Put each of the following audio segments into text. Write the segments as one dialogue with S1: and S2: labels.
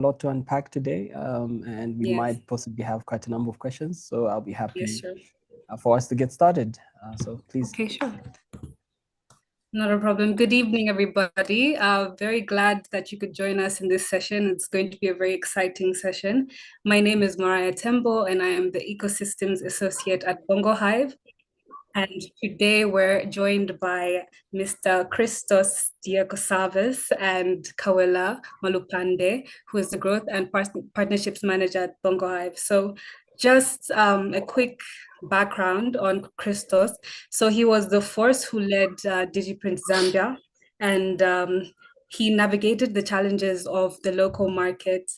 S1: lot to unpack today, and we
S2: Yes.
S1: might possibly have quite a number of questions. So I'll be
S2: Yes,
S1: happy
S2: sure.
S1: for us to get started. So please.
S2: Okay, sure. Not a problem. Good evening, everybody. Very glad that you could join us in this session. It's going to be a very exciting session. My name is Mariah Tembo, and I am the Ecosystems Associate at Bongo Hive. And today we're joined by Mr. Christos Diakosavis and Kawela Malupande, who is the Growth and Partnerships Manager at Bongo Hive. So just a quick background on Christos. So he was the force who led DigiPrint Zambia, and he navigated the challenges of the local market.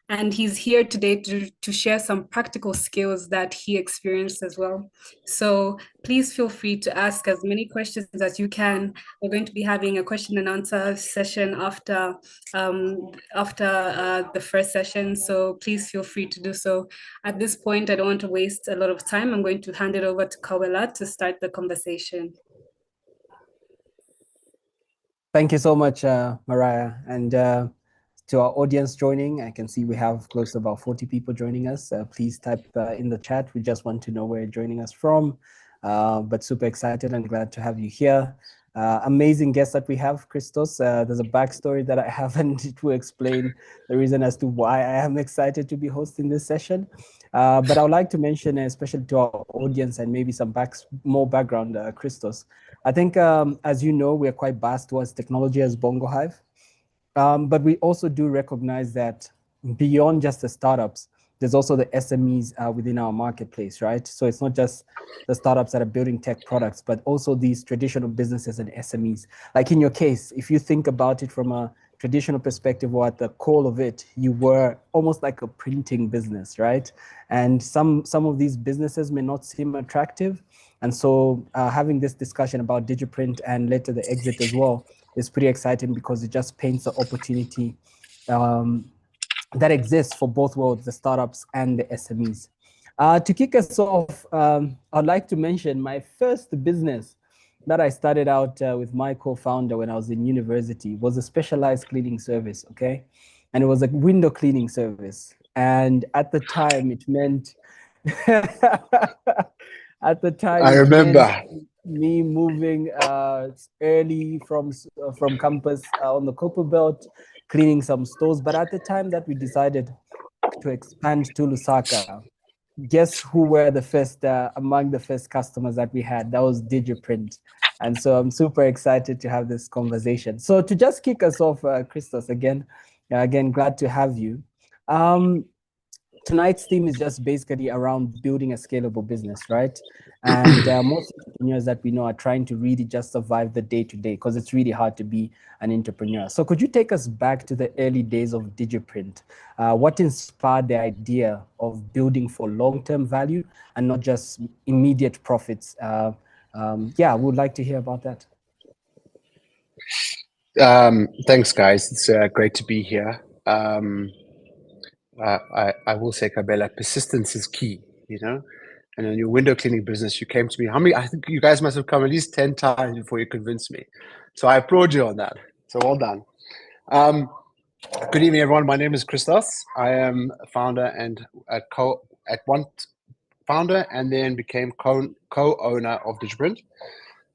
S2: And he's here today to share some practical skills that he experienced as well. So please feel free to ask as many questions as you can. We're going to be having a question and answer session after the first session. So please feel free to do so. At this point, I don't want to waste a lot of time. I'm going to hand it over to Kawela to start the conversation.
S1: Thank you so much, Mariah. And to our audience joining, I can see we have close to about 40 people joining us. Please type in the chat. We just want to know where you're joining us from. But super excited and glad to have you here. Amazing guest that we have, Christos. There's a backstory that I haven't to explain the reason as to why I am excited to be hosting this session. But I would like to mention, especially to our audience and maybe some more background, Christos. I think, as you know, we're quite biased towards technology as Bongo Hive. But we also do recognize that beyond just the startups, there's also the SMEs within our marketplace, right? So it's not just the startups that are building tech products, but also these traditional businesses and SMEs. Like in your case, if you think about it from a traditional perspective or at the core of it, you were almost like a printing business, right? And some of these businesses may not seem attractive. And so having this discussion about DigiPrint and later the exit as well is pretty exciting because it just paints the opportunity that exists for both worlds, the startups and the SMEs. To kick us off, I'd like to mention my first business that I started out with my co-founder when I was in university was a specialized cleaning service, okay? And it was a window cleaning service. And at the time, it meant, at the time,
S3: I
S1: it
S3: remember.
S1: meant me moving early from campus on the Copper Belt, cleaning some stores. But at the time that we decided to expand to Lusaka, guess who were the first among the first customers that we had? That was DigiPrint. And so I'm super excited to have this conversation. So to just kick us off, Christos, again, glad to have you. Tonight's theme is just basically around building a scalable business, right? And most entrepreneurs that we know are trying to really just survive the day-to-day because it's really hard to be an entrepreneur. So could you take us back to the early days of DigiPrint? What inspired the idea of building for long-term value and not just immediate profits? Yeah, we would like to hear about that.
S3: Thanks, guys. It's great to be here. I will say, Kabela, persistence is key, you know? And in your window cleaning business, you came to me. How many? I think you guys must have come at least 10 times before you convinced me. So I applaud you on that. So well done. Good evening, everyone. My name is Christos. I am a founder and founder and then became co-owner of DigiPrint.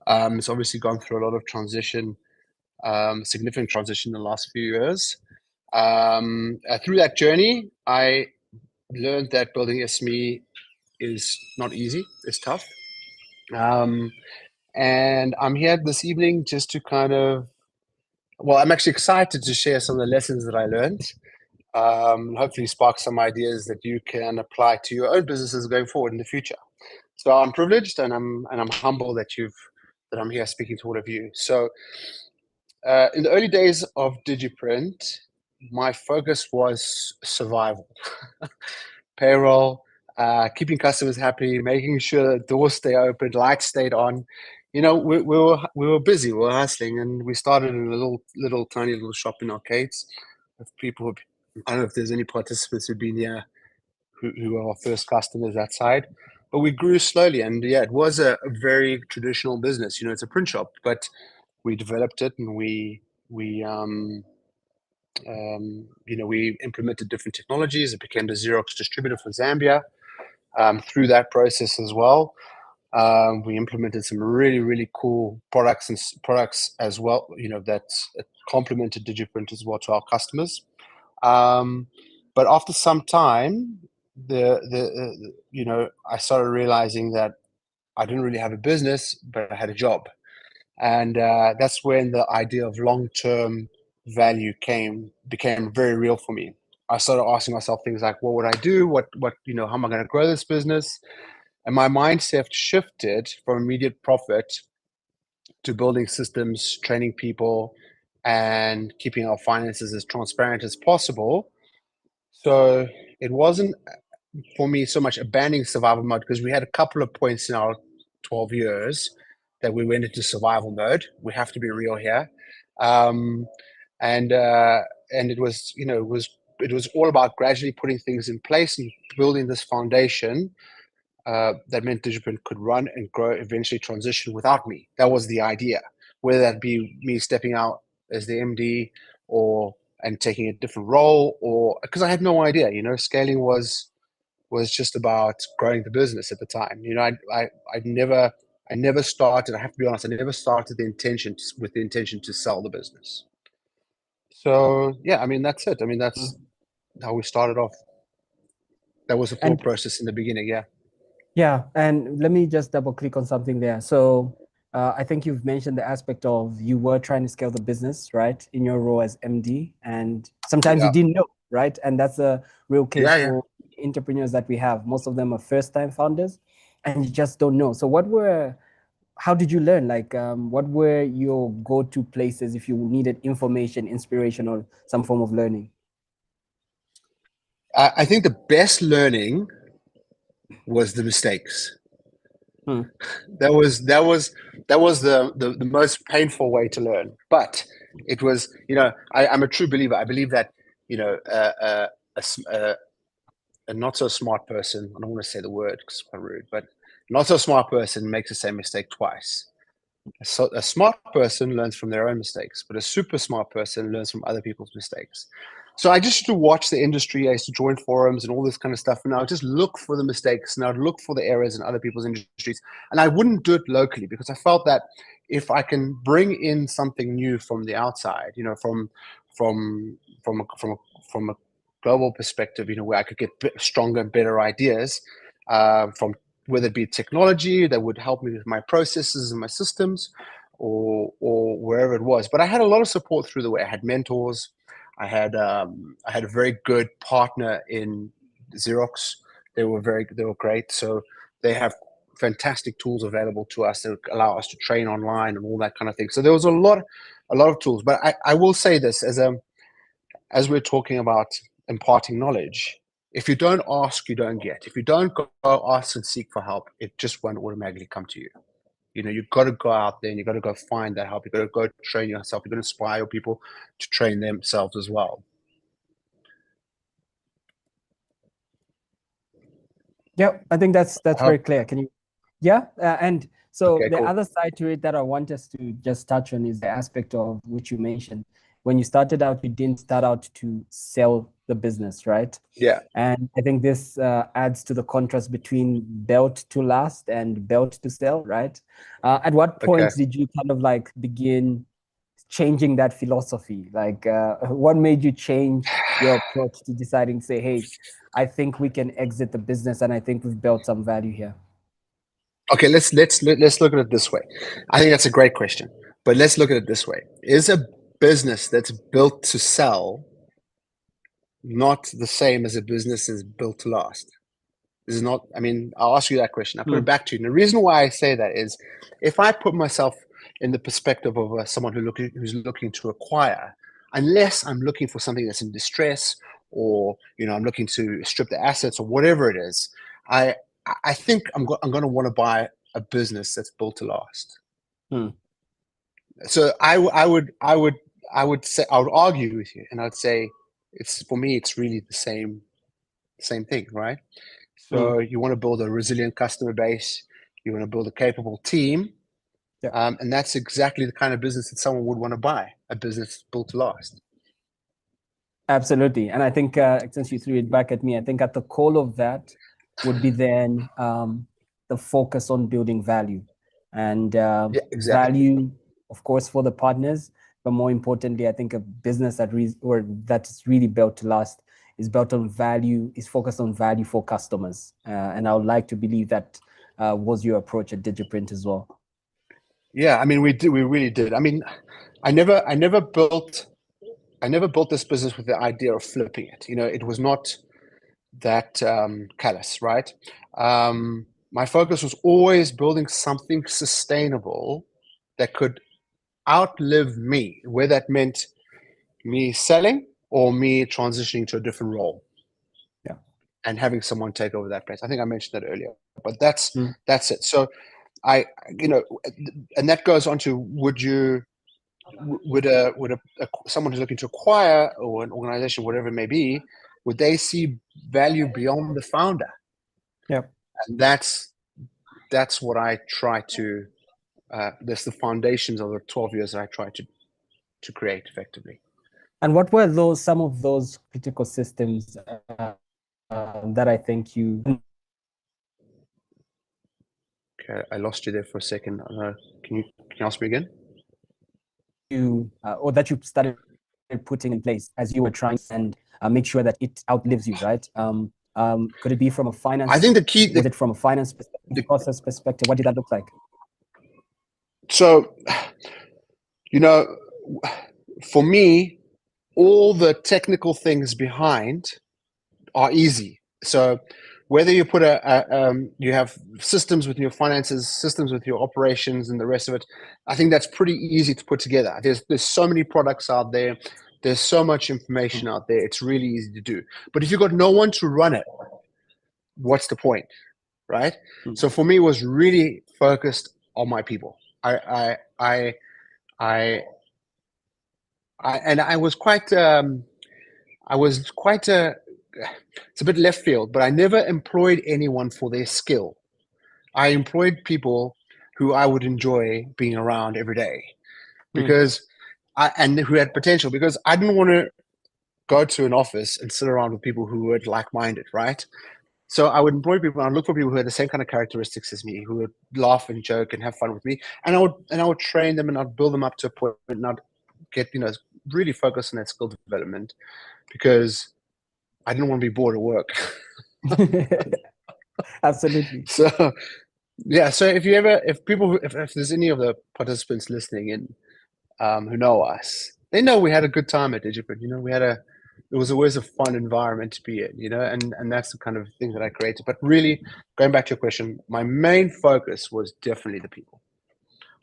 S3: It's obviously gone through a lot of transition, significant transition in the last few years. Through that journey, I learned that building SME is not easy. It's tough. And I'm here this evening just to I'm actually excited to share some of the lessons that I learned. Hopefully spark some ideas that you can apply to your own businesses going forward in the future. So I'm privileged and I'm humble that I'm here speaking to all of you. So in the early days of DigiPrint, my focus was survival, payroll, keeping customers happy, making sure the doors stay open, lights stayed on. You know, we were busy, we were hustling, and we started in a tiny little shop in Arcades with people. I don't know if there's any participants who've been here who are our first customers that side, but we grew slowly, and yeah, it was a very traditional business. You know, it's a print shop, but we developed it and we We implemented different technologies. It became the Xerox distributor for Zambia. Through that process as well, we implemented some really cool products as well. That complemented Digiprint as well to our customers. But after some time, I started realizing that I didn't really have a business, but I had a job, and that's when the idea of long-term value became very real for me. I started asking myself things like, what would I do? What how am I going to grow this business? And my mindset shifted from immediate profit to building systems, training people, and keeping our finances as transparent as possible. So it wasn't for me so much abandoning survival mode, because we had a couple of points in our 12 years that we went into survival mode. We have to be real here. And it was, it was all about gradually putting things in place and building this foundation that meant Digiprint could run and grow, eventually transition without me. That was the idea, whether that be me stepping out as the MD and taking a different role, or because I had no idea, scaling was just about growing the business at the time. I never started. I have to be honest. I never started with the intention to sell the business. So yeah, I mean that's it. I mean that's how we started off. That was the thought process in the beginning. Yeah.
S1: Yeah, and let me just double click on something there. So I think you've mentioned the aspect of you were trying to scale the business, right, in your role as MD, and sometimes you didn't know, right? And that's a real case for entrepreneurs that we have. Most of them are first-time founders, and you just don't know. So how did you learn? Like, what were your go-to places if you needed information, inspiration, or some form of learning?
S3: I think the best learning was the mistakes. That was the most painful way to learn. But it was, I'm a true believer. I believe that, a not so smart person, I don't want to say the word because it's quite rude, but not so smart person makes the same mistake twice. So a smart person learns from their own mistakes, but a super smart person learns from other people's mistakes. So I just used to watch the industry. I used to join forums and all this kind of stuff, and I would just look for the mistakes and I'd look for the errors in other people's industries. And I wouldn't do it locally because I felt that if I can bring in something new from the outside, from a global perspective, where I could get stronger and better ideas from whether it be technology that would help me with my processes and my systems, or wherever it was. But I had a lot of support through the way. I had mentors. I had a very good partner in Xerox. They were great. So they have fantastic tools available to us that allow us to train online and all that kind of thing. So there was a lot of tools. But I will say this as we're talking about imparting knowledge. If you don't ask, you don't get. If you don't go ask and seek for help, it just won't automatically come to you. You've got to go out there and you've got to go find that help. You've got to go train yourself. You've got to inspire people to train themselves as well.
S1: Yeah, I think that's very clear. Can you? Yeah, and so
S3: okay,
S1: the
S3: cool.
S1: other side to it that I want us to just touch on is the aspect of which you mentioned. When you started out, you didn't start out to sell the business, right?
S3: Yeah.
S1: And I think this adds to the contrast between built to last and built to sell, right? At what point did you kind of like begin changing that philosophy? Like, what made you change your approach to deciding, say, hey, I think we can exit the business and I think we've built some value here?
S3: Okay, let's look at it this way. I think that's a great question, but let's look at it this way. Is a business that's built to sell not the same as a business that's built to last? This is not, I mean, I'll ask you that question. I'll put it back to you. And the reason why I say that is if I put myself in the perspective of someone who's looking to acquire, unless I'm looking for something that's in distress, or I'm looking to strip the assets or whatever it is, I think I'm going to want to buy a business that's built to last. So I would argue with you, and I'd say for me it's really the same thing, right? So you want to build a resilient customer base. You want to build a capable team. And that's exactly the kind of business that someone would want to buy, a business built to last.
S1: Absolutely. And I think since you threw it back at me, I think at the core of that would be then the focus on building value and
S3: Yeah, exactly.
S1: value, of course, for the partners. But more importantly, I think a business that's really built to last is built on value, is focused on value for customers. And I would like to believe that was your approach at Digiprint as well.
S3: Yeah, I mean, we really did. I mean, I never built this business with the idea of flipping it. You know, it was not that callous, right? My focus was always building something sustainable that could outlive me, where that meant me selling or me transitioning to a different role.
S1: Yeah.
S3: And having someone take over that place. I think I mentioned that earlier, but that's it. So and that goes on to would someone who's looking to acquire, or an organization, whatever it may be, would they see value beyond the founder?
S1: Yeah.
S3: And that's what I try to. That's the foundations of the 12 years that I try to create effectively.
S1: And what were some of those critical systems that I think you...
S3: Okay, I lost you there for a second. Can you ask me again?
S1: Or that you started putting in place as you were trying and make sure that it outlives you, right? Could it be from a finance?
S3: I think
S1: was it from a finance perspective, process perspective? What did that look like?
S3: So, for me, all the technical things behind are easy. So whether you put you have systems with your finances, systems with your operations, and the rest of it, I think that's pretty easy to put together. There's so many products out there. There's so much information out there. It's really easy to do. But if you've got no one to run it, what's the point, right? So for me, it was really focused on my people. I was quite it's a bit left field, but I never employed anyone for their skill. I employed people who I would enjoy being around every day, because and who had potential, because I didn't want to go to an office and sit around with people who were like-minded, right? So I would employ people, and I'd look for people who had the same kind of characteristics as me, who would laugh and joke and have fun with me, and I would train them, and I'd build them up to a point, and I'd get really focus on that skill development, because I didn't want to be bored at work.
S1: Absolutely.
S3: So yeah, so if there's any of the participants listening in who know us, they know we had a good time at Digiprint. It was always a fun environment to be in, and that's the kind of thing that I created. But really, going back to your question, my main focus was definitely the people.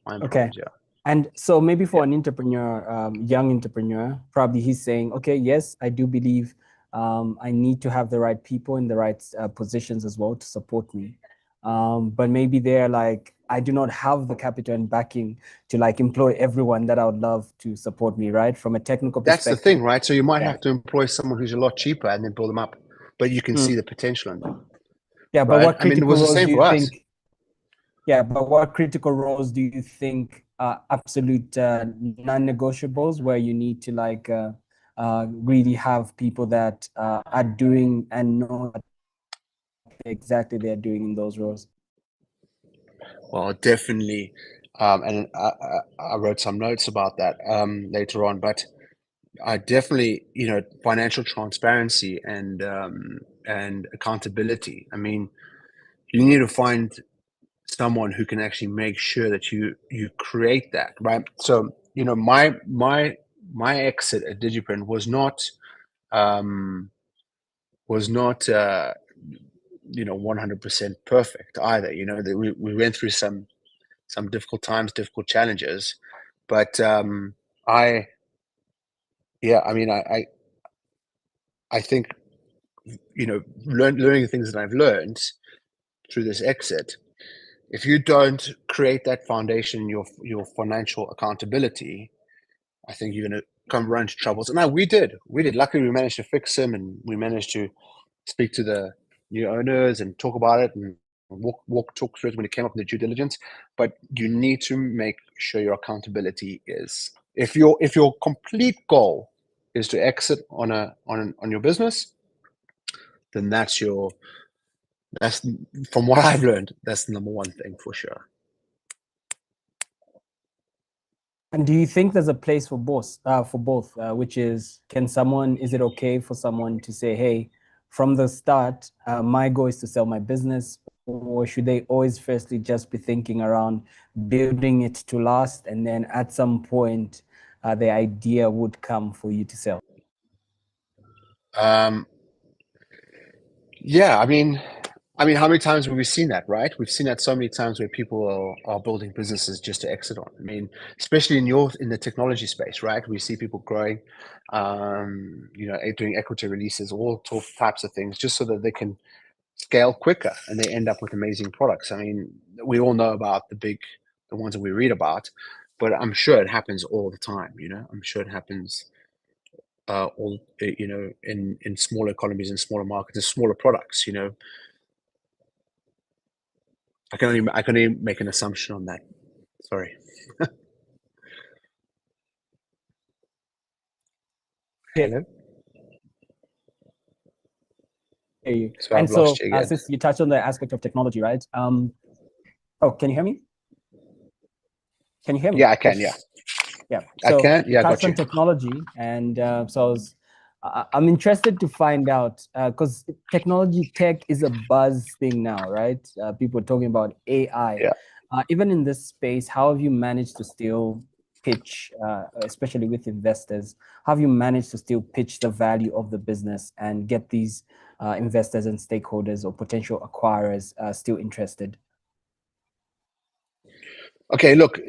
S1: Okay. Yeah. And so maybe for an entrepreneur, young entrepreneur, probably he's saying, okay, yes, I do believe I need to have the right people in the right positions as well to support me. But maybe they're like, I do not have the capital and backing to employ everyone that I would love to support me, right? From a technical perspective.
S3: That's the thing, right? So you might have to employ someone who's a lot cheaper and then build them up, but you can see the potential in them.
S1: Yeah, but what critical roles do you think?
S3: Us.
S1: Yeah, but what critical roles do you think are absolute non-negotiables, where you need to really have people that are doing and know what exactly they're doing in those roles?
S3: Well, definitely, and I wrote some notes about that later on, but I definitely, financial transparency and accountability. I mean, you need to find someone who can actually make sure that you create that, right? So, my exit at Digiprint was not 100% perfect either. We went through some difficult times, difficult challenges, but I think learning the things that I've learned through this exit, if you don't create that foundation in your financial accountability, I think you're going to run into troubles. And we did. Luckily, we managed to fix them, and we managed to speak to the new owners and talk about it and talk through it when it came up in the due diligence. But you need to make sure your accountability is, if your complete goal is to exit on your business, then that's from what I've learned, that's the number one thing for sure.
S1: And do you think there's a place for both? Which is, is it okay for someone to say, hey, from the start, my goal is to sell my business, or should they always firstly just be thinking around building it to last, and then at some point, the idea would come for you to sell?
S3: Yeah, I mean, how many times have we seen that, right? We've seen that so many times where people are building businesses just to exit on. I mean, especially in the technology space, right? We see people growing, doing equity releases, all types of things, just so that they can scale quicker and they end up with amazing products. I mean, we all know about the ones that we read about, but I'm sure it happens all the time. I'm sure it happens in smaller economies, in smaller markets, in smaller products. I can only make an assumption on that. Sorry. Hello.
S1: You.
S3: So
S1: And
S3: I've lost you again.
S1: Since you touched on the aspect of technology, right? Can you hear me? Can you hear me?
S3: Yeah, I can. Yeah.
S1: Yeah.
S3: So I can. Yeah, I got
S1: touched on technology, and I'm interested to find out, because tech is a buzz thing now, right? People are talking about AI.
S3: Yeah.
S1: Even in this space, how have you managed to still pitch, especially with investors, how have you managed to still pitch the value of the business and get these investors and stakeholders or potential acquirers still interested?
S3: Okay, look,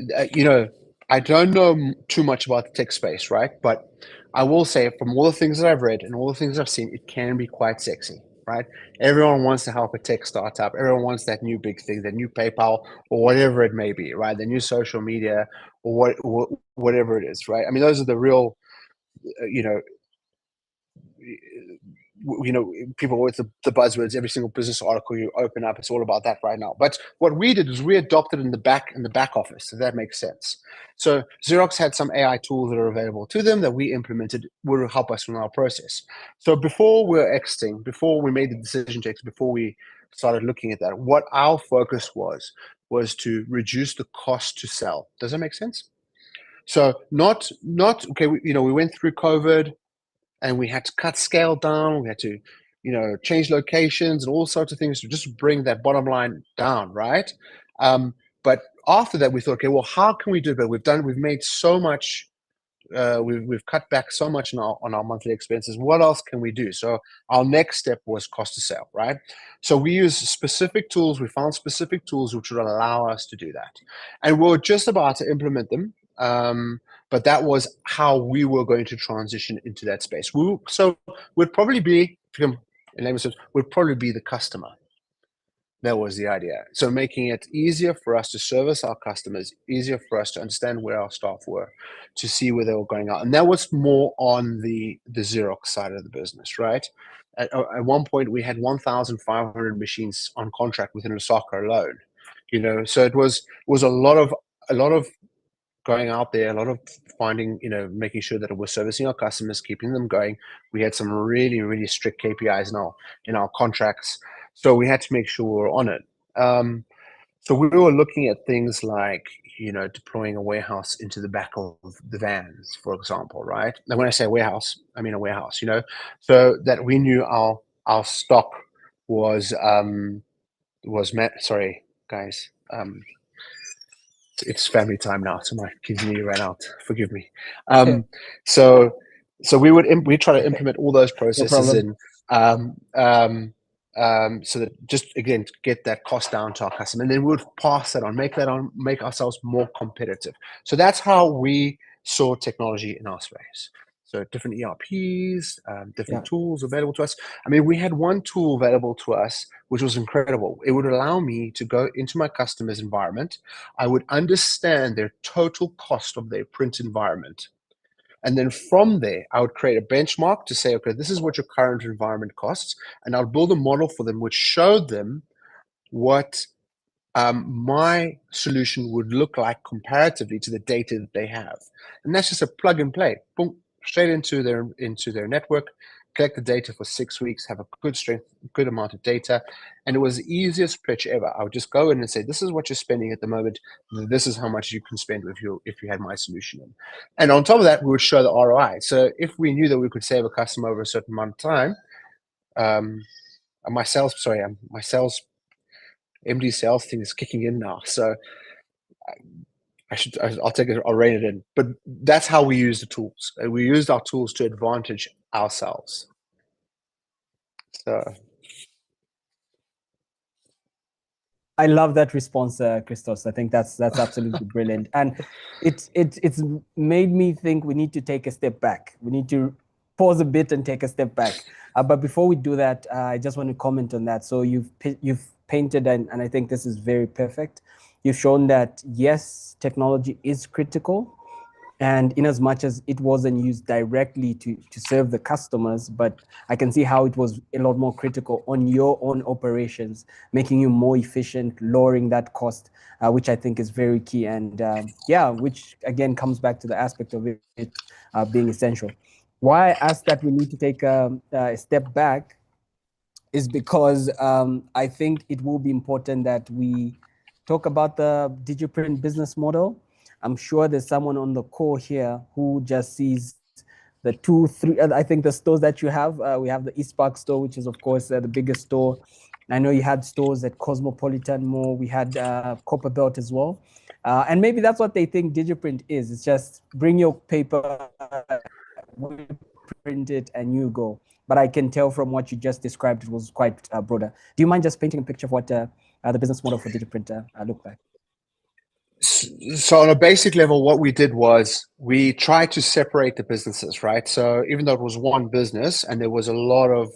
S3: I don't know too much about the tech space, right? But I will say, from all the things that I've read and all the things I've seen, it can be quite sexy, right? Everyone wants to help a tech startup. Everyone wants that new big thing, the new PayPal or whatever it may be, right? The new social media or whatever it is, right? I mean, those are the real, people with the buzzwords. Every single business article you open up, it's all about that right now. But what we did is we adopted in the back office, if that makes sense. So Xerox had some AI tools that are available to them that we implemented would help us in our process. So before we were exiting, before we made the decision to exit, before we started looking at that, what our focus was to reduce the cost to sell. Does that make sense? So not okay. We went through COVID, and we had to cut scale down. We had to, change locations and all sorts of things to just bring that bottom line down, right? But after that, we thought, okay, well, how can we do it? We've made so much. We've cut back so much on our monthly expenses. What else can we do? So our next step was cost to sale, right? So we use specific tools. We found specific tools which would allow us to do that, and we're just about to implement them. But that was how we were going to transition into that space. So we'd probably be, would probably be the customer. That was the idea. So making it easier for us to service our customers, easier for us to understand where our staff were, to see where they were going out. And that was more on the Xerox side of the business, right? At one point, we had 1,500 machines on contract within Osaka alone. So it was a lot of going out there, a lot of finding, making sure that we're servicing our customers, keeping them going. We had some really, really strict KPIs in our contracts, so we had to make sure we're on it. So we were looking at things like, deploying a warehouse into the back of the vans, for example, right? And when I say warehouse, I mean a warehouse, so that we knew our stock was met. Sorry, guys. It's family time now, so my kids nearly ran out. Forgive me. So we try to implement all those processes in, so that just again to get that cost down to our customer, and then we would pass that on, make ourselves more competitive. So that's how we saw technology in our space. So different ERPs, different tools available to us. I mean, we had one tool available to us, which was incredible. It would allow me to go into my customer's environment. I would understand their total cost of their print environment. And then from there, I would create a benchmark to say, okay, this is what your current environment costs. And I'll build a model for them, which showed them what my solution would look like comparatively to the data that they have. And that's just a plug and play. Boom, straight into their network, collect the data for 6 weeks, have a good amount of data, and it was the easiest pitch ever. I would just go in and say, "This is what you're spending at the moment. This is how much you can spend if you had my solution in." And on top of that, we would show the ROI. So if we knew that we could save a customer over a certain amount of time, my sales MD sales thing is kicking in now. So I'll rein it in. But that's how we use the tools. We used our tools to advantage ourselves. So
S1: I love that response, Christos. I think that's absolutely brilliant, and it's made me think we need to take a step back. We need to pause a bit and take a step back. But before we do that, I just want to comment on that. So you've painted, and I think this is very perfect. You've shown that yes, technology is critical, and in as much as it wasn't used directly to serve the customers, but I can see how it was a lot more critical on your own operations, making you more efficient, lowering that cost, which I think is very key. And yeah, which again comes back to the aspect of it being essential. Why I asked that we need to take a step back is because I think it will be important that we talk about the Digiprint business model. I'm sure there's someone on the call here who just sees the 2, 3, I think the stores that you have. We have the East Park store, which is of course the biggest store. I know you had stores at Cosmopolitan Mall. We had Copper Belt as well. And maybe that's what they think Digiprint is. It's just bring your paper, we print it, and you go. But I can tell from what you just described, it was quite broader. Do you mind just painting a picture of what the business model for Digiprint looked like?
S3: So on a basic level, what we did was we tried to separate the businesses, right? So even though it was one business and there was a lot of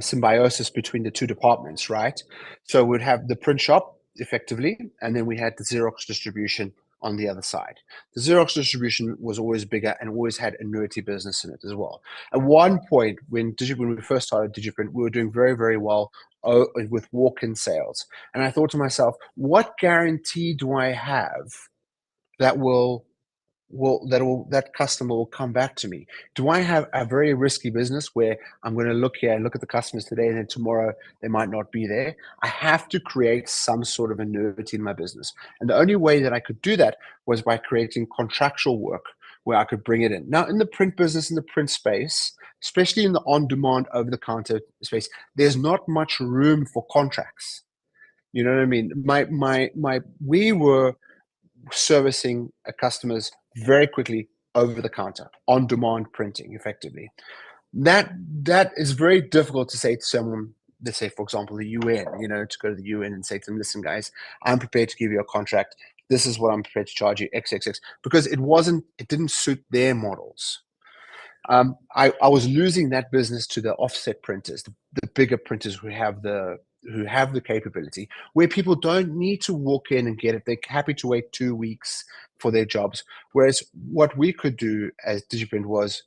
S3: symbiosis between the two departments, right? So we'd have the print shop effectively, and then we had the Xerox distribution on the other side. The Xerox distribution was always bigger and always had annuity business in it as well. At one point, when we first started Digiprint, we were doing very, very well with walk-in sales. And I thought to myself, what guarantee do I have that that customer will come back to me? Do I have a very risky business where I'm going to look here and look at the customers today and then tomorrow they might not be there? I have to create some sort of annuity in my business. And the only way that I could do that was by creating contractual work where I could bring it in. Now, in the print business, in the print space, especially in the on-demand, over-the-counter space, there's not much room for contracts. You know what I mean? We were servicing customers very quickly over the counter, on-demand printing, effectively. That is very difficult to say to someone. Let's say, for example, the UN. To go to the UN and say to them, "Listen, guys, I'm prepared to give you a contract. This is what I'm prepared to charge you, XXX," because it didn't suit their models. I was losing that business to the offset printers, the bigger printers who have the capability, where people don't need to walk in and get it. They're happy to wait 2 weeks for their jobs. Whereas what we could do as Digiprint was,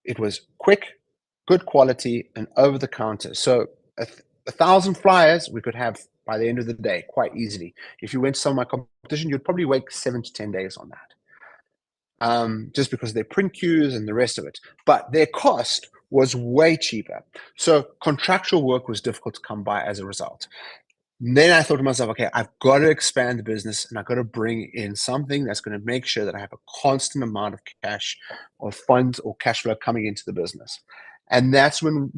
S3: it was quick, good quality, and over the counter. So 1,000 flyers we could have by the end of the day quite easily. If you went to some of my competition, you'd probably wait 7 to 10 days on that. Just because of their print queues and the rest of it. But their cost was way cheaper. So contractual work was difficult to come by as a result. And then I thought to myself, okay, I've got to expand the business and I've got to bring in something that's going to make sure that I have a constant amount of cash or funds or cash flow coming into the business. And that's when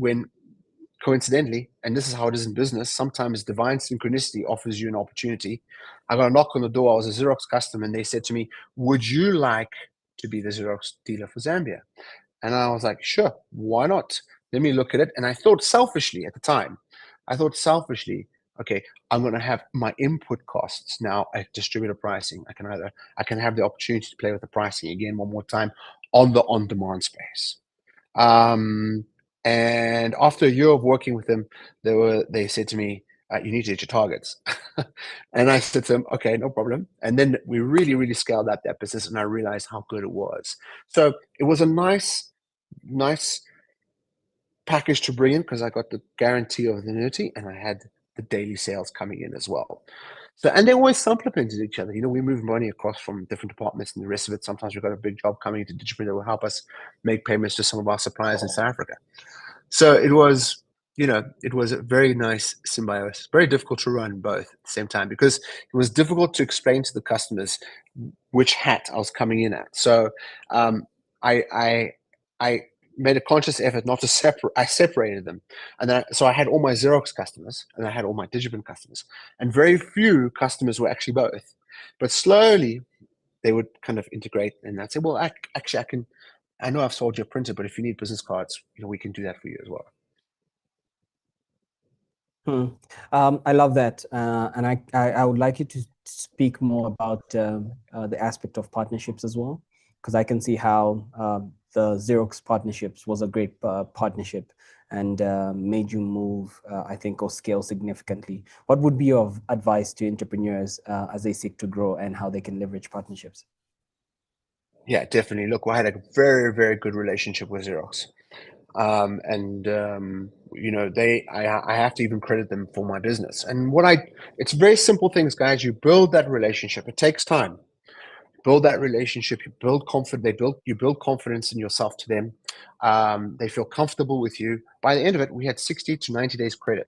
S3: coincidentally, and this is how it is in business, sometimes divine synchronicity offers you an opportunity. I got a knock on the door. I was a Xerox customer and they said to me, "Would you like to be the Xerox dealer for Zambia?" And I was like, "Sure, why not? Let me look at it." And I thought selfishly at the time, okay, I'm going to have my input costs now at distributor pricing. I can have the opportunity to play with the pricing again one more time on the on-demand space. And after a year of working with them, they said to me, "You need to hit your targets." And I said to them, "Okay, no problem." And then we really, really scaled up that business, and I realized how good it was. So it was a nice package to bring in because I got the guarantee of the annuity and I had the daily sales coming in as well. So, and they always supplemented each other. We move money across from different departments and the rest of it. Sometimes we've got a big job coming into Digiprint that will help us make payments to some of our suppliers in South Africa. So it was, it was a very nice symbiosis. Very difficult to run both at the same time because it was difficult to explain to the customers which hat I was coming in at. So I made a conscious effort not to separate. I separated them, and then so I had all my Xerox customers and I had all my Digiprint customers, and very few customers were actually both. But slowly they would kind of integrate, and I'd say, well, actually, I know I've sold you a printer, but if you need business cards, we can do that for you as well.
S1: I love that, and I would like you to speak more about the aspect of partnerships as well, because I can see how the Xerox partnerships was a great partnership and made you move, I think, or scale significantly. What would be your advice to entrepreneurs as they seek to grow and how they can leverage partnerships?
S3: Yeah, definitely. Look, I had a very, very good relationship with Xerox. I have to even credit them for my business. And it's very simple things, guys. You build that relationship. It takes time. Build that relationship. You build confidence. You build confidence in yourself to them. They feel comfortable with you. By the end of it, we had 60 to 90 days credit.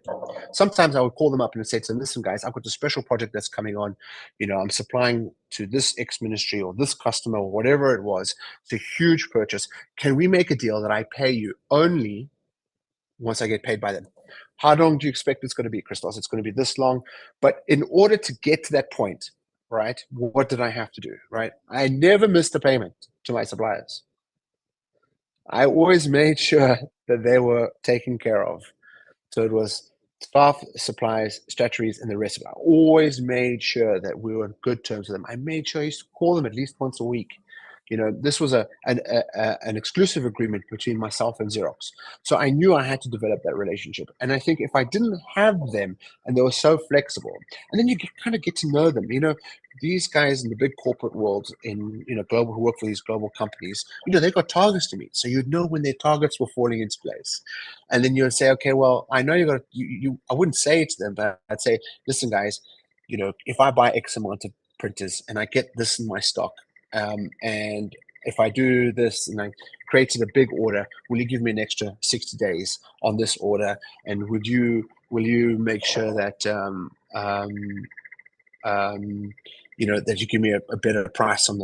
S3: Sometimes I would call them up and say to them, listen, guys, I've got a special project that's coming on. I'm supplying to this X ministry or this customer or whatever it was. It's a huge purchase. Can we make a deal that I pay you only once I get paid by them? How long do you expect it's going to be, Christos? It's going to be this long. But in order to get to that point, right, what did I have to do, right? I never missed a payment to my suppliers. I always made sure that they were taken care of. So it was staff, supplies, statutories, and the rest of it. I always made sure that we were on good terms with them. I made sure I used to call them at least once a week. This was an exclusive agreement between myself and Xerox. So I knew I had to develop that relationship. And I think if I didn't have them and they were so flexible, and then you kind of get to know them, these guys in the big corporate world global, who work for these global companies, they've got targets to meet. So you'd know when their targets were falling into place. And then you'd say, okay, well, I know I wouldn't say it to them, but I'd say, listen, guys, if I buy X amount of printers and I get this in my stock, and if I do this and I created a big order, will you give me an extra 60 days on this order? And will you make sure that that you give me a better price on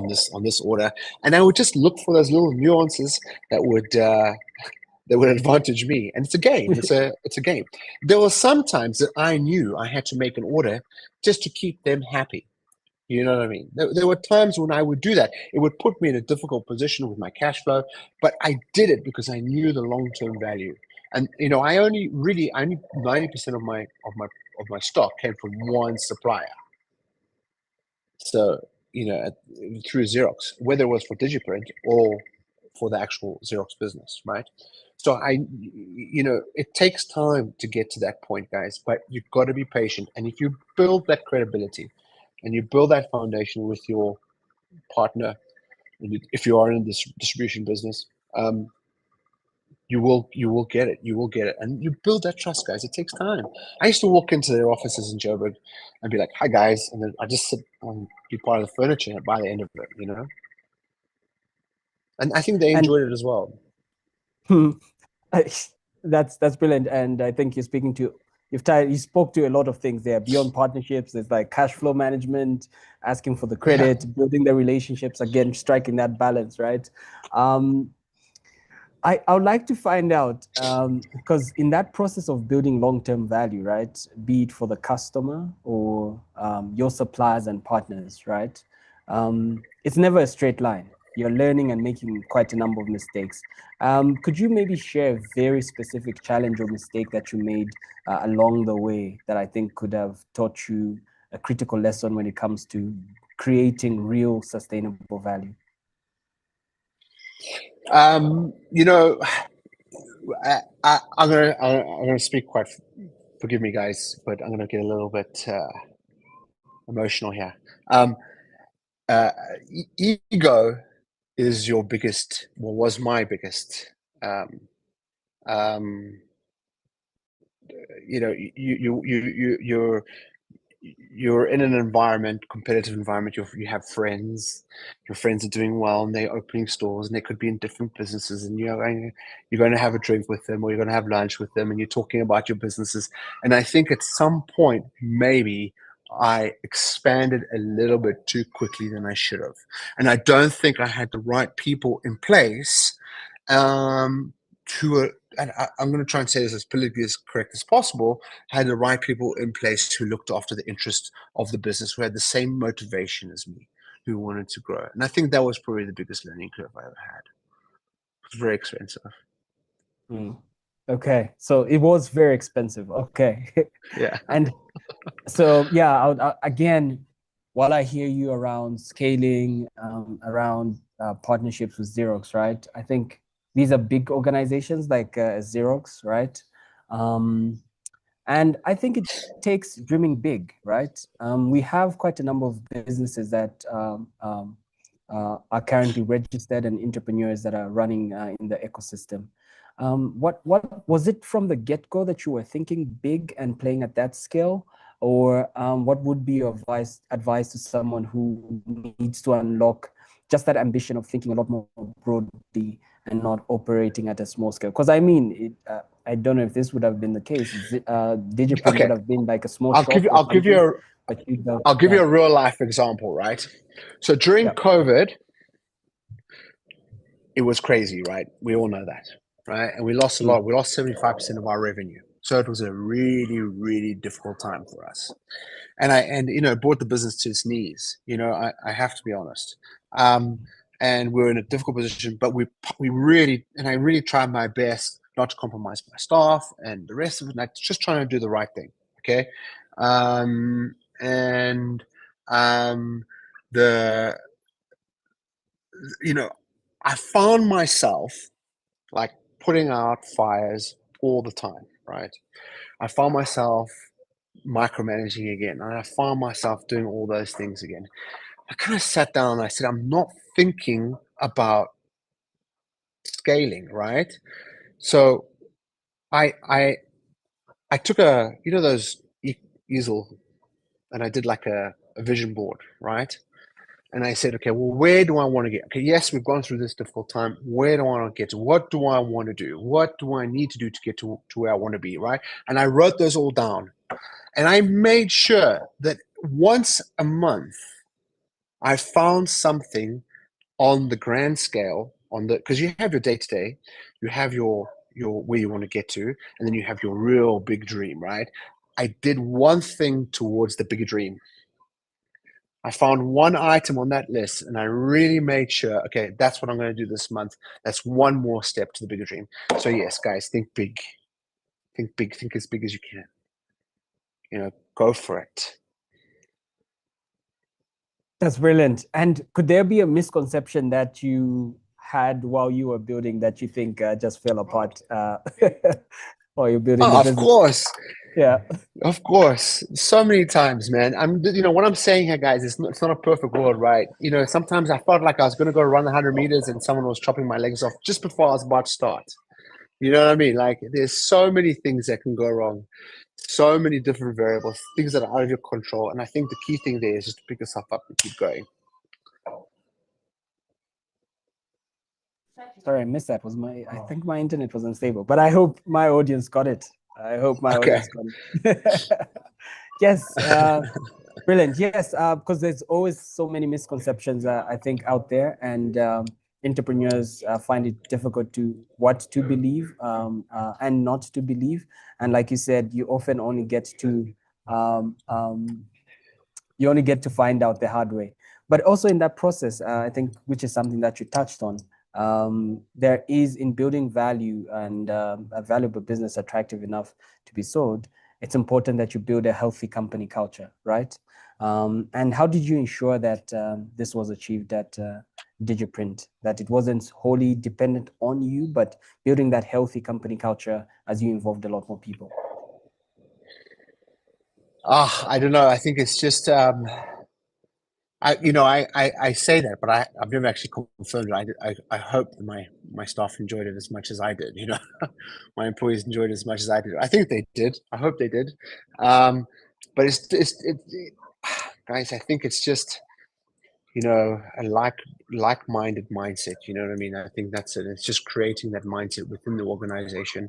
S3: this order? And I would just look for those little nuances that would advantage me. And it's a game. It's a game. There were some times that I knew I had to make an order just to keep them happy. You know what I mean? There were times when I would do that. It would put me in a difficult position with my cash flow, but I did it because I knew the long-term value. And I only 90% of my stock came from one supplier. So through Xerox, whether it was for Digiprint or for the actual Xerox business, right? So it takes time to get to that point, guys, but you've got to be patient. And if you build that credibility and you build that foundation with your partner, if you are in this distribution business, you will get it. You will get it. And you build that trust, guys. It takes time. I used to walk into their offices in Joburg and be like, hi, guys. And then I just sit and be part of the furniture by the end of it, And I think they enjoyed it as well.
S1: That's brilliant. And I think you're speaking to, you spoke to a lot of things there beyond partnerships. There's like cash flow management, asking for the credit, building the relationships, again, striking that balance, right? I would like to find out, because in that process of building long-term value, right, be it for the customer or your suppliers and partners, right, it's never a straight line. You're learning and making quite a number of mistakes. Could you maybe share a very specific challenge or mistake that you made along the way that I think could have taught you a critical lesson when it comes to creating real sustainable value?
S3: I'm gonna speak quite. Forgive me, guys, but I'm gonna get a little bit emotional here. Ego is your biggest. Well, was my biggest. You're you're in an environment, competitive environment. You have friends. Your friends are doing well, and they're opening stores, and they could be in different businesses. And you're going to have a drink with them, or you're going to have lunch with them, and you're talking about your businesses. And I think at some point, maybe I expanded a little bit too quickly than I should have, and I don't think I had the right people in place to and I'm going to try and say this as politically as correct as possible, had the right people in place who looked after the interest of the business, who had the same motivation as me, who wanted to grow. And I think that was probably the biggest learning curve I ever had. It was very expensive.
S1: Okay, so it was very expensive. Okay.
S3: Yeah.
S1: And so, yeah, again, while I hear you around scaling, around partnerships with Xerox, right? I think these are big organizations like Xerox, right? And I think it takes dreaming big, right? We have quite a number of businesses that are currently registered and entrepreneurs that are running in the ecosystem. What was it from the get-go that you were thinking big and playing at that scale? Or what would be your advice to someone who needs to unlock just that ambition of thinking a lot more broadly and not operating at a small scale? Because I mean, I don't know if this would have been the case. Digiprint would have been like a small shop.
S3: I'll give you a real life example, right? So during COVID, it was crazy, right? We all know that, right? And we lost a lot. We lost 75% of our revenue. So it was a really, really difficult time for us. And brought the business to its knees. I have to be honest. And we're in a difficult position, but I really tried my best not to compromise my staff and the rest of it, like just trying to do the right thing. Okay. I found myself like putting out fires all the time, right? I found myself micromanaging again, and I found myself doing all those things again. I kind of sat down and I said, I'm not thinking about scaling, right? So I took those easel, and I did like a vision board, right? And I said, okay, well, where do I want to get? Okay, yes, we've gone through this difficult time. Where do I want to get to? What do I want to do? What do I need to do to get to where I want to be, right? And I wrote those all down. And I made sure that once a month, I found something on the grand scale, because you have your day-to-day, you have your where you want to get to, and then you have your real big dream, right? I did one thing towards the bigger dream. I found one item on that list, and I really made sure, okay, that's what I'm going to do this month. That's one more step to the bigger dream. So yes, guys, think big. Think big. Think as big as you can. Go for it.
S1: That's brilliant. And could there be a misconception that you had while you were building that you think just fell apart while you're building the business?
S3: Of course.
S1: Yeah.
S3: Of course. So many times, man. What I'm saying here, guys, it's not a perfect world, right? Sometimes I felt like I was going to go run 100 meters and someone was chopping my legs off just before I was about to start. You know what I mean? Like, there's so many things that can go wrong. So many different variables, things that are out of your control. And I think the key thing there is just to pick yourself up and keep going.
S1: Sorry, I missed that. I think my internet was unstable, but I hope my audience got it. Audience got it. Yes, brilliant. Yes, because there's always so many misconceptions, I think, out there, and entrepreneurs find it difficult what to believe and not to believe. And like you said, you often only get to find out the hard way. But also in that process, I think, which is something that you touched on, there is, in building value and a valuable business attractive enough to be sold, it's important that you build a healthy company culture, right? And how did you ensure that this was achieved at Digiprint, that it wasn't wholly dependent on you, but building that healthy company culture as you involved a lot more people?
S3: I don't know. I think it's just I say that, but I've never actually confirmed it. I hope that my staff enjoyed it as much as I did. My employees enjoyed it as much as I did. I think they did. I hope they did. but guys, I think it's just, a like-minded mindset. You know what I mean? I think that's it. It's just creating that mindset within the organization,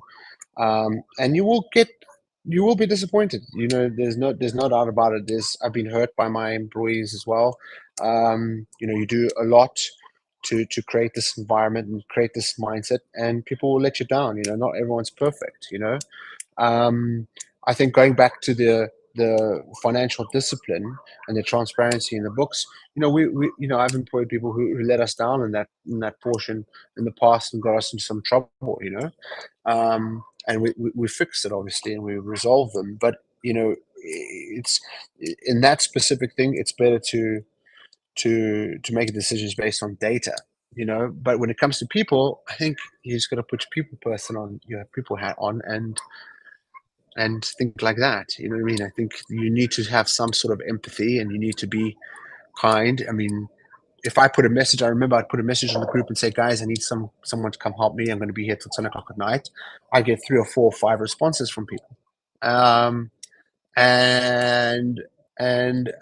S3: and you will be disappointed. There's no doubt about it. I've been hurt by my employees as well. You do a lot to create this environment and create this mindset, and people will let you down. Not everyone's perfect. Um, I think going back to the financial discipline and the transparency in the books, I've employed people who let us down in that portion in the past and got us into some trouble, and we fixed it obviously and we resolved them. But it's in that specific thing, it's better to make decisions based on data. But when it comes to people, I think you just got to put your people person on, your people hat on, and think like that. You know what I mean? I think you need to have some sort of empathy and you need to be kind. I mean, if I put a message, I remember I'd put a message on the group and say, guys, I need someone to come help me. I'm going to be here till 10 o'clock at night. I get 3 or 4 or 5 responses from people. And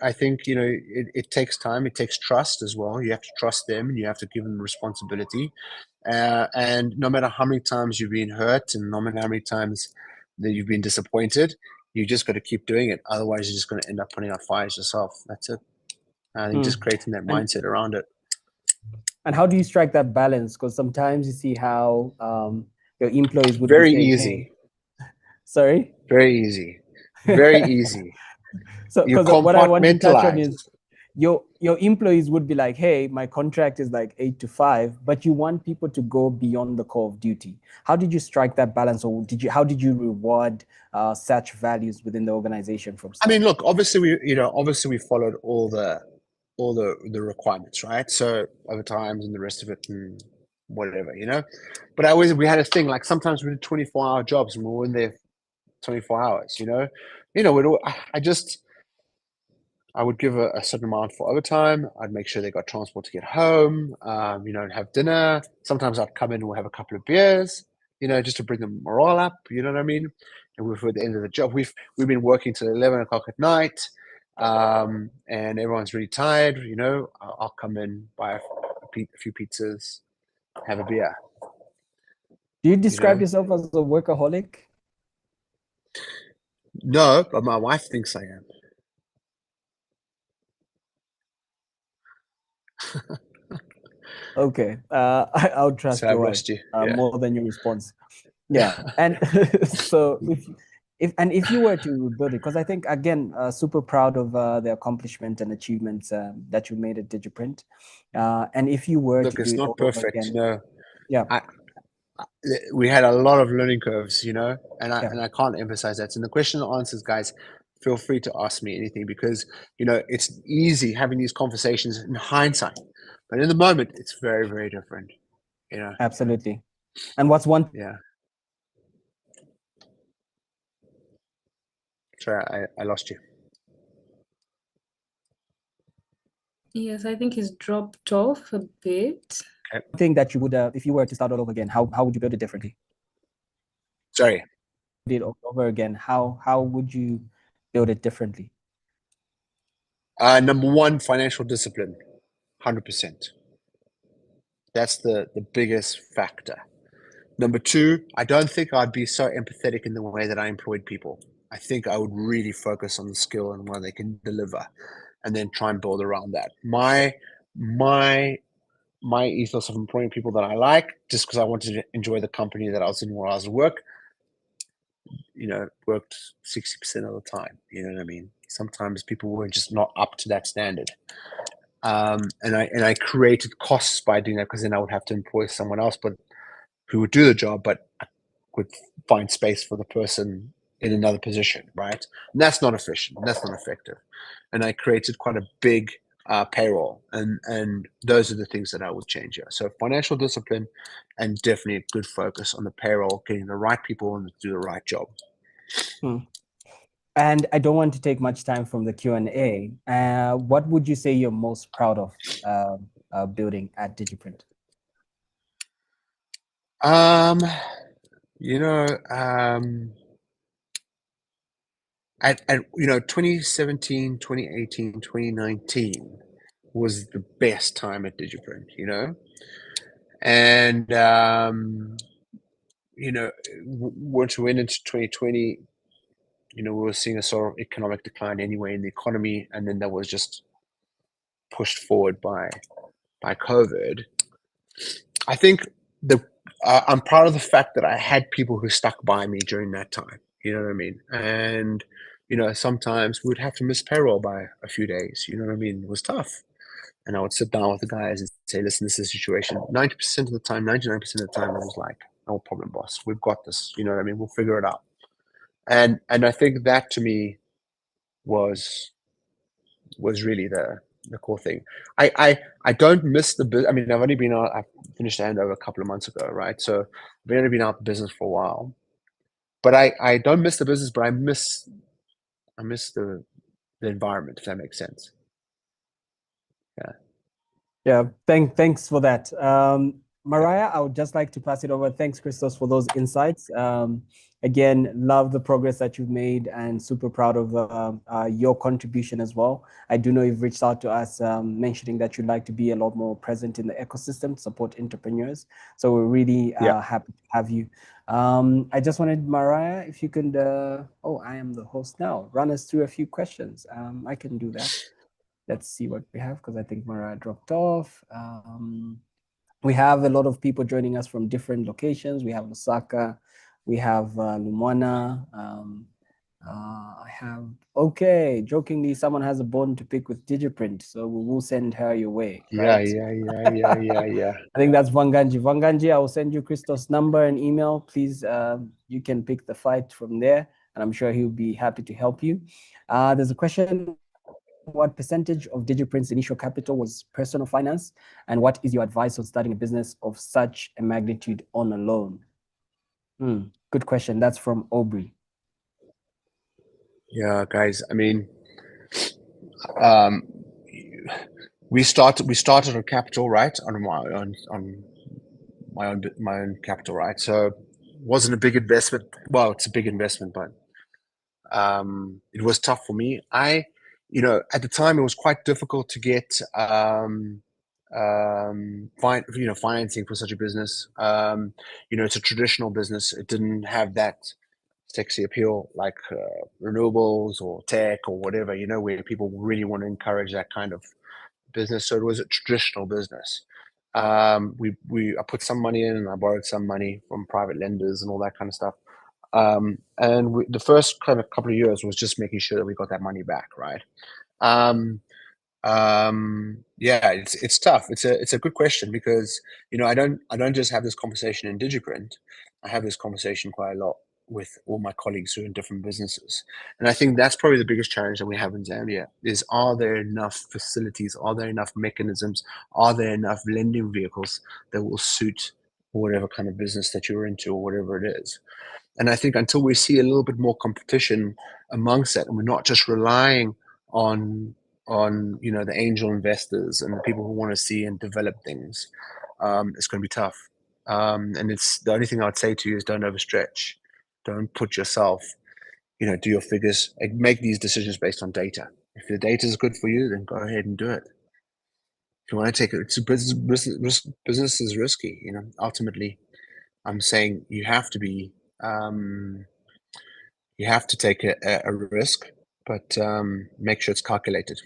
S3: I think, it takes time. It takes trust as well. You have to trust them and you have to give them responsibility. And no matter how many times you've been hurt and no matter how many times that you've been disappointed, you just got to keep doing it. Otherwise, you're just going to end up putting out fires yourself. That's it. I think just creating that mindset around it.
S1: And how do you strike that balance? Because sometimes you see how your employees would
S3: very
S1: be saying,
S3: easy.
S1: Hey. Sorry?
S3: Very easy. Very easy.
S1: So,
S3: You
S1: because what I want to touch on
S3: compartmentalize.
S1: is your employees would be like, hey, my contract is like 8 to 5, but you want people to go beyond the call of duty. How did you strike that balance, or how did you reward such values within the organization from
S3: I mean, look, obviously we followed all the requirements, right? So overtimes and the rest of it and whatever, But we had a thing, like sometimes we did 24-hour jobs and we were in there 24 hours, I would give a certain amount for overtime. I'd make sure they got transport to get home, and have dinner. Sometimes I'd come in and we'll have a couple of beers, just to bring the morale up, you know what I mean? And we're at the end of the job. We've been working till 11 o'clock at night, and everyone's really tired, I'll come in, buy a few pizzas, have a beer.
S1: Do you describe yourself as a workaholic?
S3: No, but my wife thinks I am.
S1: Okay, I'll trust
S3: So
S1: your
S3: I've
S1: wife
S3: lost you. Yeah.
S1: more than your response. Yeah, and so if you were to build it, because I think again, super proud of the accomplishment and achievements that you made at Digiprint, and if you were
S3: Look,
S1: to
S3: it's
S1: do it
S3: not
S1: all over
S3: perfect,
S1: again, yeah,
S3: we had a lot of learning curves, and
S1: Yeah.
S3: I can't emphasize that. And the question and answers, guys, feel free to ask me anything because it's easy having these conversations in hindsight, but in the moment, it's very, very different.
S1: Absolutely. And what's one?
S3: Yeah. Sorry, I lost you.
S2: Yes, I think he's dropped off a bit.
S3: Okay.
S1: Thing that you would, if you were to start all over again, how would you build it differently?
S3: Sorry.
S1: Did all over again, how would you build it differently?
S3: Number one, financial discipline, 100%. That's the biggest factor. Number two, I don't think I'd be so empathetic in the way that I employed people. I think I would really focus on the skill and what they can deliver, and then try and build around that. My ethos of employing people that I like, just because I wanted to enjoy the company that I was in while I was at work, worked 60% of the time. You know what I mean? Sometimes people were just not up to that standard. And I created costs by doing that because then I would have to employ someone else, but who would do the job, but would find space for the person in another position, right? And that's not efficient. That's not effective. And I created quite a big payroll, and those are the things that I would change here. So financial discipline, and definitely a good focus on the payroll, getting the right people and to do the right job.
S1: And I don't want to take much time from the Q&A. What would you say you're most proud of building at Digiprint?
S3: at 2017, 2018, 2019 was the best time at Digiprint, and once we went into 2020, we were seeing a sort of economic decline anyway in the economy, and then that was just pushed forward by COVID. I think I'm proud of the fact that I had people who stuck by me during that time. You know what I mean? And sometimes we'd have to miss payroll by a few days. You know what I mean? It was tough. And I would sit down with the guys and say, listen, this is the situation. 90% of the time, 99% of the time, I was like, no problem, boss. We've got this. You know what I mean? We'll figure it out. And I think that to me was really the core thing. I don't miss the business. I mean, I finished the handover a couple of months ago, right? So I've only been out of the business for a while. But I don't miss the business, but I miss the environment, if that makes sense.
S1: Yeah, thanks for that. Mariah, I would just like to pass it over. Thanks, Christos, for those insights. Again, love the progress that you've made and super proud of your contribution as well. I do know you've reached out to us mentioning that you'd like to be a lot more present in the ecosystem, support entrepreneurs. So we're really happy to have you. I just wanted, Mariah, if you can, I am the host now, run us through a few questions. I can do that. Let's see what we have, because I think Mariah dropped off. We have a lot of people joining us from different locations. We have Lusaka, we have Lumwana. Jokingly, someone has a bone to pick with Digiprint, so we will send her your way. Right?
S3: Yeah.
S1: I think that's Vanganji. Vanganji, I will send you Christos' number and email. Please, you can pick the fight from there, and I'm sure he'll be happy to help you. There's a question. What percentage of Digiprint's initial capital was personal finance? And what is your advice on starting a business of such a magnitude on a loan? Good question. That's from Aubrey.
S3: Yeah, guys. I mean, we started on capital, right? On my own capital, right? So it wasn't a big investment. Well, it's a big investment, but it was tough for me. At the time, it was quite difficult to get financing for such a business. It's a traditional business. It didn't have that sexy appeal like renewables or tech or whatever, where people really want to encourage that kind of business. So it was a traditional business. I put some money in and I borrowed some money from private lenders and all that kind of stuff. The first kind of couple of years was just making sure that we got that money back, right? It's tough. It's a good question because I don't just have this conversation in Digiprint. I have this conversation quite a lot with all my colleagues who are in different businesses, and I think that's probably the biggest challenge that we have in Zambia is: are there enough facilities? Are there enough mechanisms? Are there enough lending vehicles that will suit whatever kind of business that you're into or whatever it is? And I think until we see a little bit more competition amongst that, and we're not just relying on the angel investors and the people who want to see and develop things, it's going to be tough. And it's the only thing I'd say to you is don't overstretch. Don't put yourself, do your figures, make these decisions based on data. If the data is good for you, then go ahead and do it. If you want to take it, business is risky. Ultimately, I'm saying you have to be, you have to take a risk, but make sure it's calculated.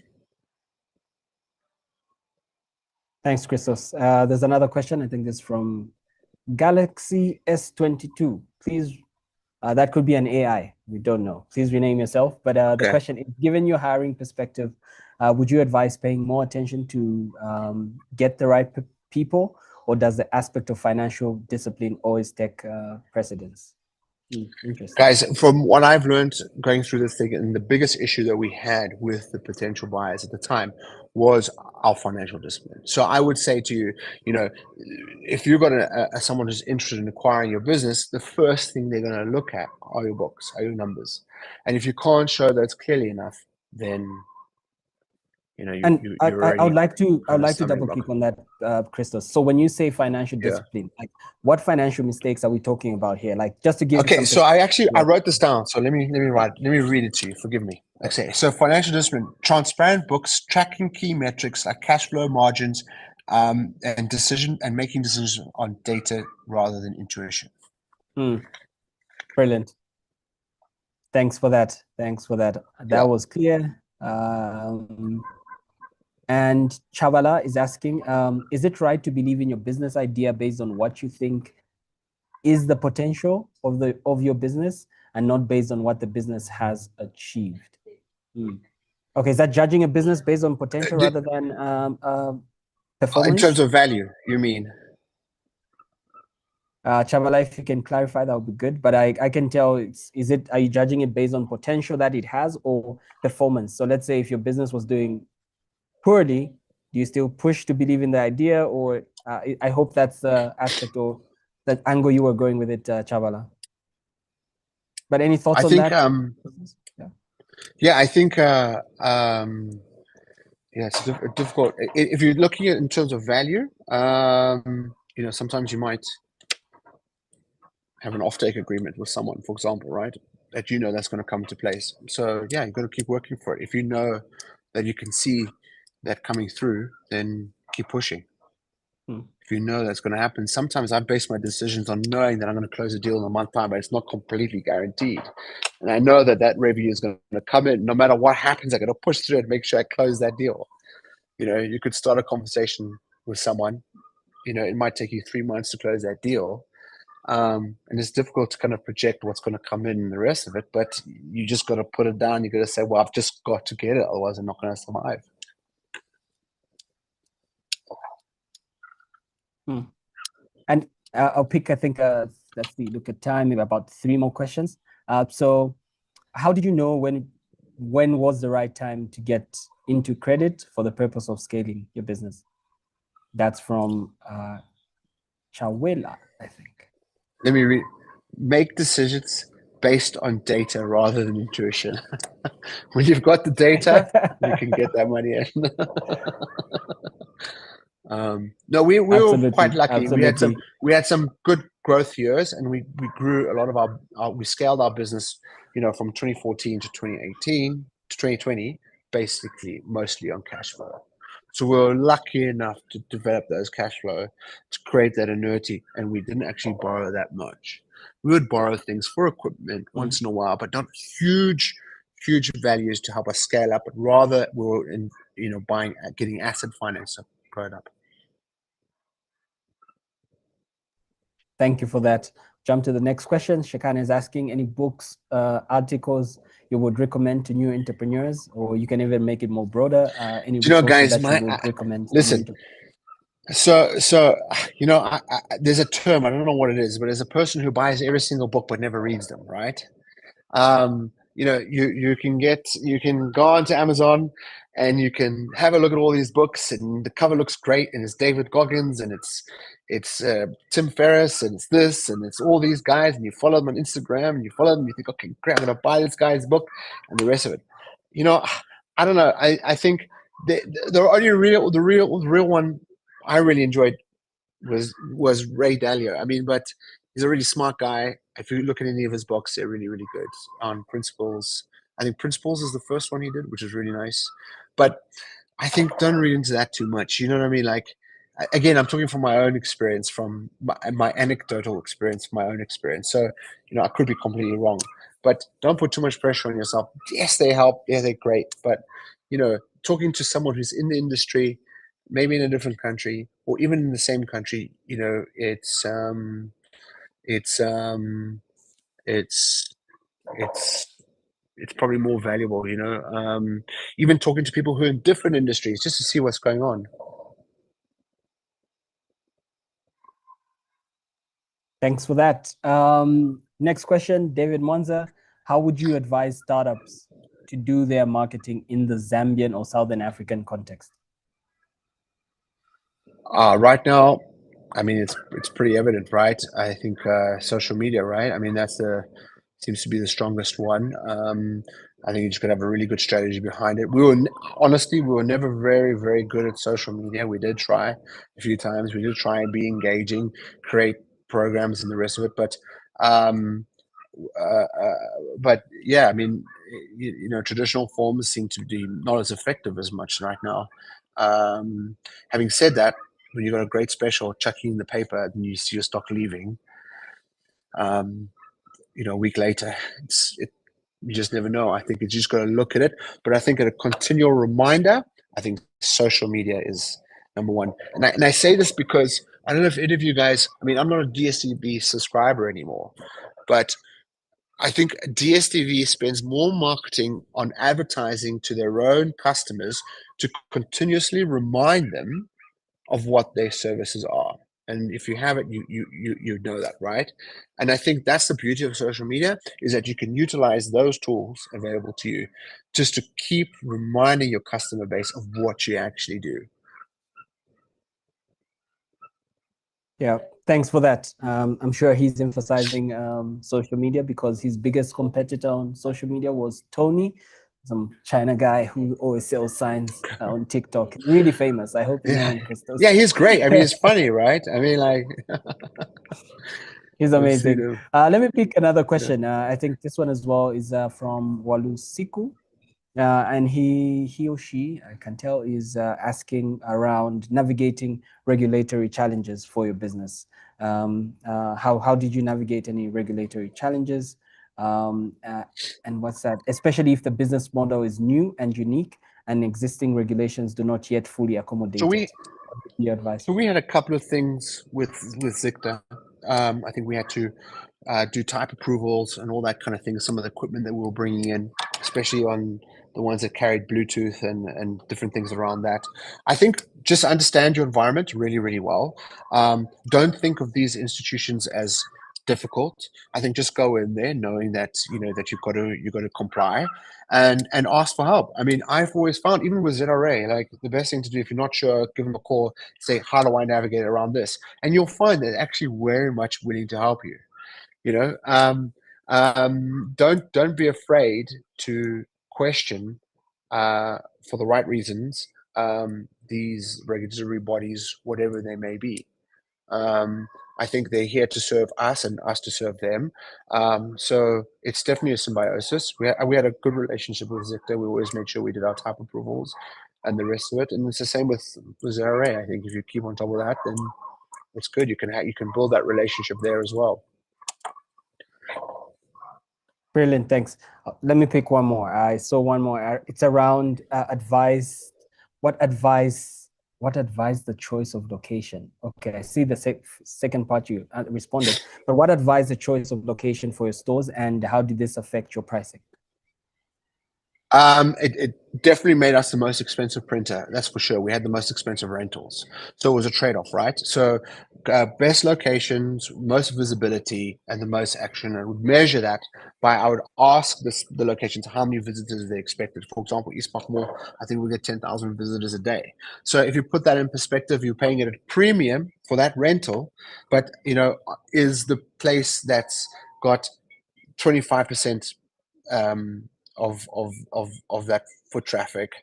S1: Thanks, Christos. There's another question. I think this is from Galaxy S22. Please, that could be an AI. We don't know. Please rename yourself. But the question is, given your hiring perspective, would you advise paying more attention to get the right people, or does the aspect of financial discipline always take precedence? Interesting.
S3: Guys, from what I've learned going through this thing, and the biggest issue that we had with the potential buyers at the time was our financial discipline. So I would say to you, if you've got someone who's interested in acquiring your business, the first thing they're going to look at are your books, are your numbers. And if you can't show those clearly enough, then
S1: And I would like to
S3: stumbling
S1: double
S3: block.
S1: click on that, Christos. So when you say financial discipline, like what financial mistakes are we talking about here? Like just to give
S3: Okay, so I wrote this down. So let me read it to you. Forgive me. Okay, so financial discipline: transparent books, tracking key metrics like cash flow, margins, and making decisions on data rather than intuition.
S1: Brilliant. Thanks for that. That was clear. And Chavala is asking, is it right to believe in your business idea based on what you think is the potential of your business and not based on what the business has achieved? Okay, is that judging a business based on potential rather than performance?
S3: In terms of value, you mean?
S1: Chavala, if you can clarify, that would be good. But I can tell, are you judging it based on potential that it has or performance? So let's say if your business was doing poorly, do you still push to believe in the idea? Or I hope that's the aspect or that angle you were going with it, Chavala. But any thoughts on that?
S3: I think it's difficult. If you're looking at it in terms of value, sometimes you might have an offtake agreement with someone, for example, right? That that's going to come into place. So you've got to keep working for it. If you know that you can see that coming through, then keep pushing. If you know that's going to happen, sometimes I base my decisions on knowing that I'm going to close a deal in a month time, but it's not completely guaranteed. And I know that revenue is going to come in. No matter what happens, I got to push through it, make sure I close that deal. You could start a conversation with someone. It might take you 3 months to close that deal. And it's difficult to kind of project what's going to come in and the rest of it, but you just got to put it down. You got to say, well, I've just got to get it. Otherwise I'm not going to survive.
S1: And I'll pick, I think, let's see, look at time, maybe about 3 more questions. So how did you know when was the right time to get into credit for the purpose of scaling your business? That's from Chawela, I think.
S3: Let me read. Make decisions based on data rather than intuition. When you've got the data, you can get that money in. No, we were quite lucky.
S1: Absolutely.
S3: We had some good growth years, and we grew a lot of we scaled our business, from 2014 to 2018 to 2020, basically mostly on cash flow. So we were lucky enough to develop those cash flow to create that annuity, and we didn't actually borrow that much. We would borrow things for equipment once in a while, but not huge values to help us scale up, but rather we were in, getting asset finance to grow it up.
S1: Thank you for that. Jump to the next question. Shekan is asking, any books, articles you would recommend to new entrepreneurs, or you can even make it more broader. Any resources
S3: guys,
S1: that you would recommend?
S3: Listen, so there's a term, I don't know what it is, but there's a person who buys every single book but never reads them, right? You can go onto Amazon and you can have a look at all these books, and the cover looks great, and it's David Goggins, and it's Tim Ferriss, and it's this, and it's all these guys, and you follow them on Instagram, and you follow them, you think, okay, great, I'm gonna buy this guy's book, and the rest of it. I don't know. I think the real one I really enjoyed was Ray Dalio. But he's a really smart guy. If you look at any of his books, they're really, really good on principles. I think Principles is the first one he did, which is really nice. But I think don't read into that too much. You know what I mean? Like, again, I'm talking from my own experience, from my anecdotal experience, my own experience. So, I could be completely wrong. But don't put too much pressure on yourself. Yes, they help. Yeah, they're great. But, talking to someone who's in the industry, maybe in a different country, or even in the same country, it's probably more valuable, even talking to people who are in different industries just to see what's going on.
S1: Thanks for that. Next question, David Monza. How would you advise startups to do their marketing in the Zambian or Southern African context?
S3: Right now, it's pretty evident, right? I think social media, right? Seems to be the strongest one. I think you just got to have a really good strategy behind it. Honestly, we were never very, very good at social media. We did try a few times. We did try and be engaging, create programs and the rest of it. Um, but yeah, I mean, traditional forms seem to be not as effective as much right now. Having said that, when you've got a great special, chucking in the paper and you see your stock leaving, a week later, you just never know. I think you just got to look at it. But I think at a continual reminder, I think social media is number one. And I say this because I don't know if any of you guys, I mean, I'm not a DSTV subscriber anymore, but I think DSTV spends more marketing on advertising to their own customers to continuously remind them of what their services are. And if you have it, you know that, right? And I think that's the beauty of social media, is that you can utilize those tools available to you just to keep reminding your customer base of what you actually do.
S1: Yeah, thanks for that. I'm sure he's emphasizing social media because his biggest competitor on social media was Tony, some China guy who always sells signs on TikTok. Really famous. I hope you know him, Christos.
S3: Yeah, he's great. I mean, he's funny, right? I mean, like,
S1: he's amazing. Let me pick another question. I think this one as well is from Walusiku. And he or she, I can tell, is asking around navigating regulatory challenges for your business. How did you navigate any regulatory challenges? And what's that? Especially if the business model is new and unique and existing regulations do not yet fully accommodate it. Your advice?
S3: So we had a couple of things with Zicta. I think we had to do type approvals and all that kind of thing. Some of the equipment that we were bringing in, especially on the ones that carried Bluetooth and different things around that. I think just understand your environment really, really well. Don't think of these institutions as difficult. I think just go in there knowing that that you've got to comply and ask for help. I mean, I've always found, even with ZRA, like the best thing to do if you're not sure, give them a call, say, how do I navigate around this? And you'll find they're actually very much willing to help you. Don't be afraid to question for the right reasons these regulatory bodies, whatever they may be. I think they're here to serve us and us to serve them. So it's definitely a symbiosis. We had a good relationship with Zicta. We always made sure we did our type approvals and the rest of it. And it's the same with ZRA. I think if you keep on top of that, then it's good. You can build that relationship there as well.
S1: Brilliant, thanks. Let me pick one more. I saw one more. It's around advice. What advice the choice of location? Okay, I see the second part you responded, but what advice the choice of location for your stores, and how did this affect your pricing?
S3: It definitely made us the most expensive printer. That's for sure. We had the most expensive rentals. So it was a trade-off, right? So best locations, most visibility, and the most action. I would measure that by, I would ask the locations how many visitors they expected. For example, East Park Mall, I think we get 10,000 visitors a day. So if you put that in perspective, you're paying it a premium for that rental, but is the place that's got 25% of that foot traffic,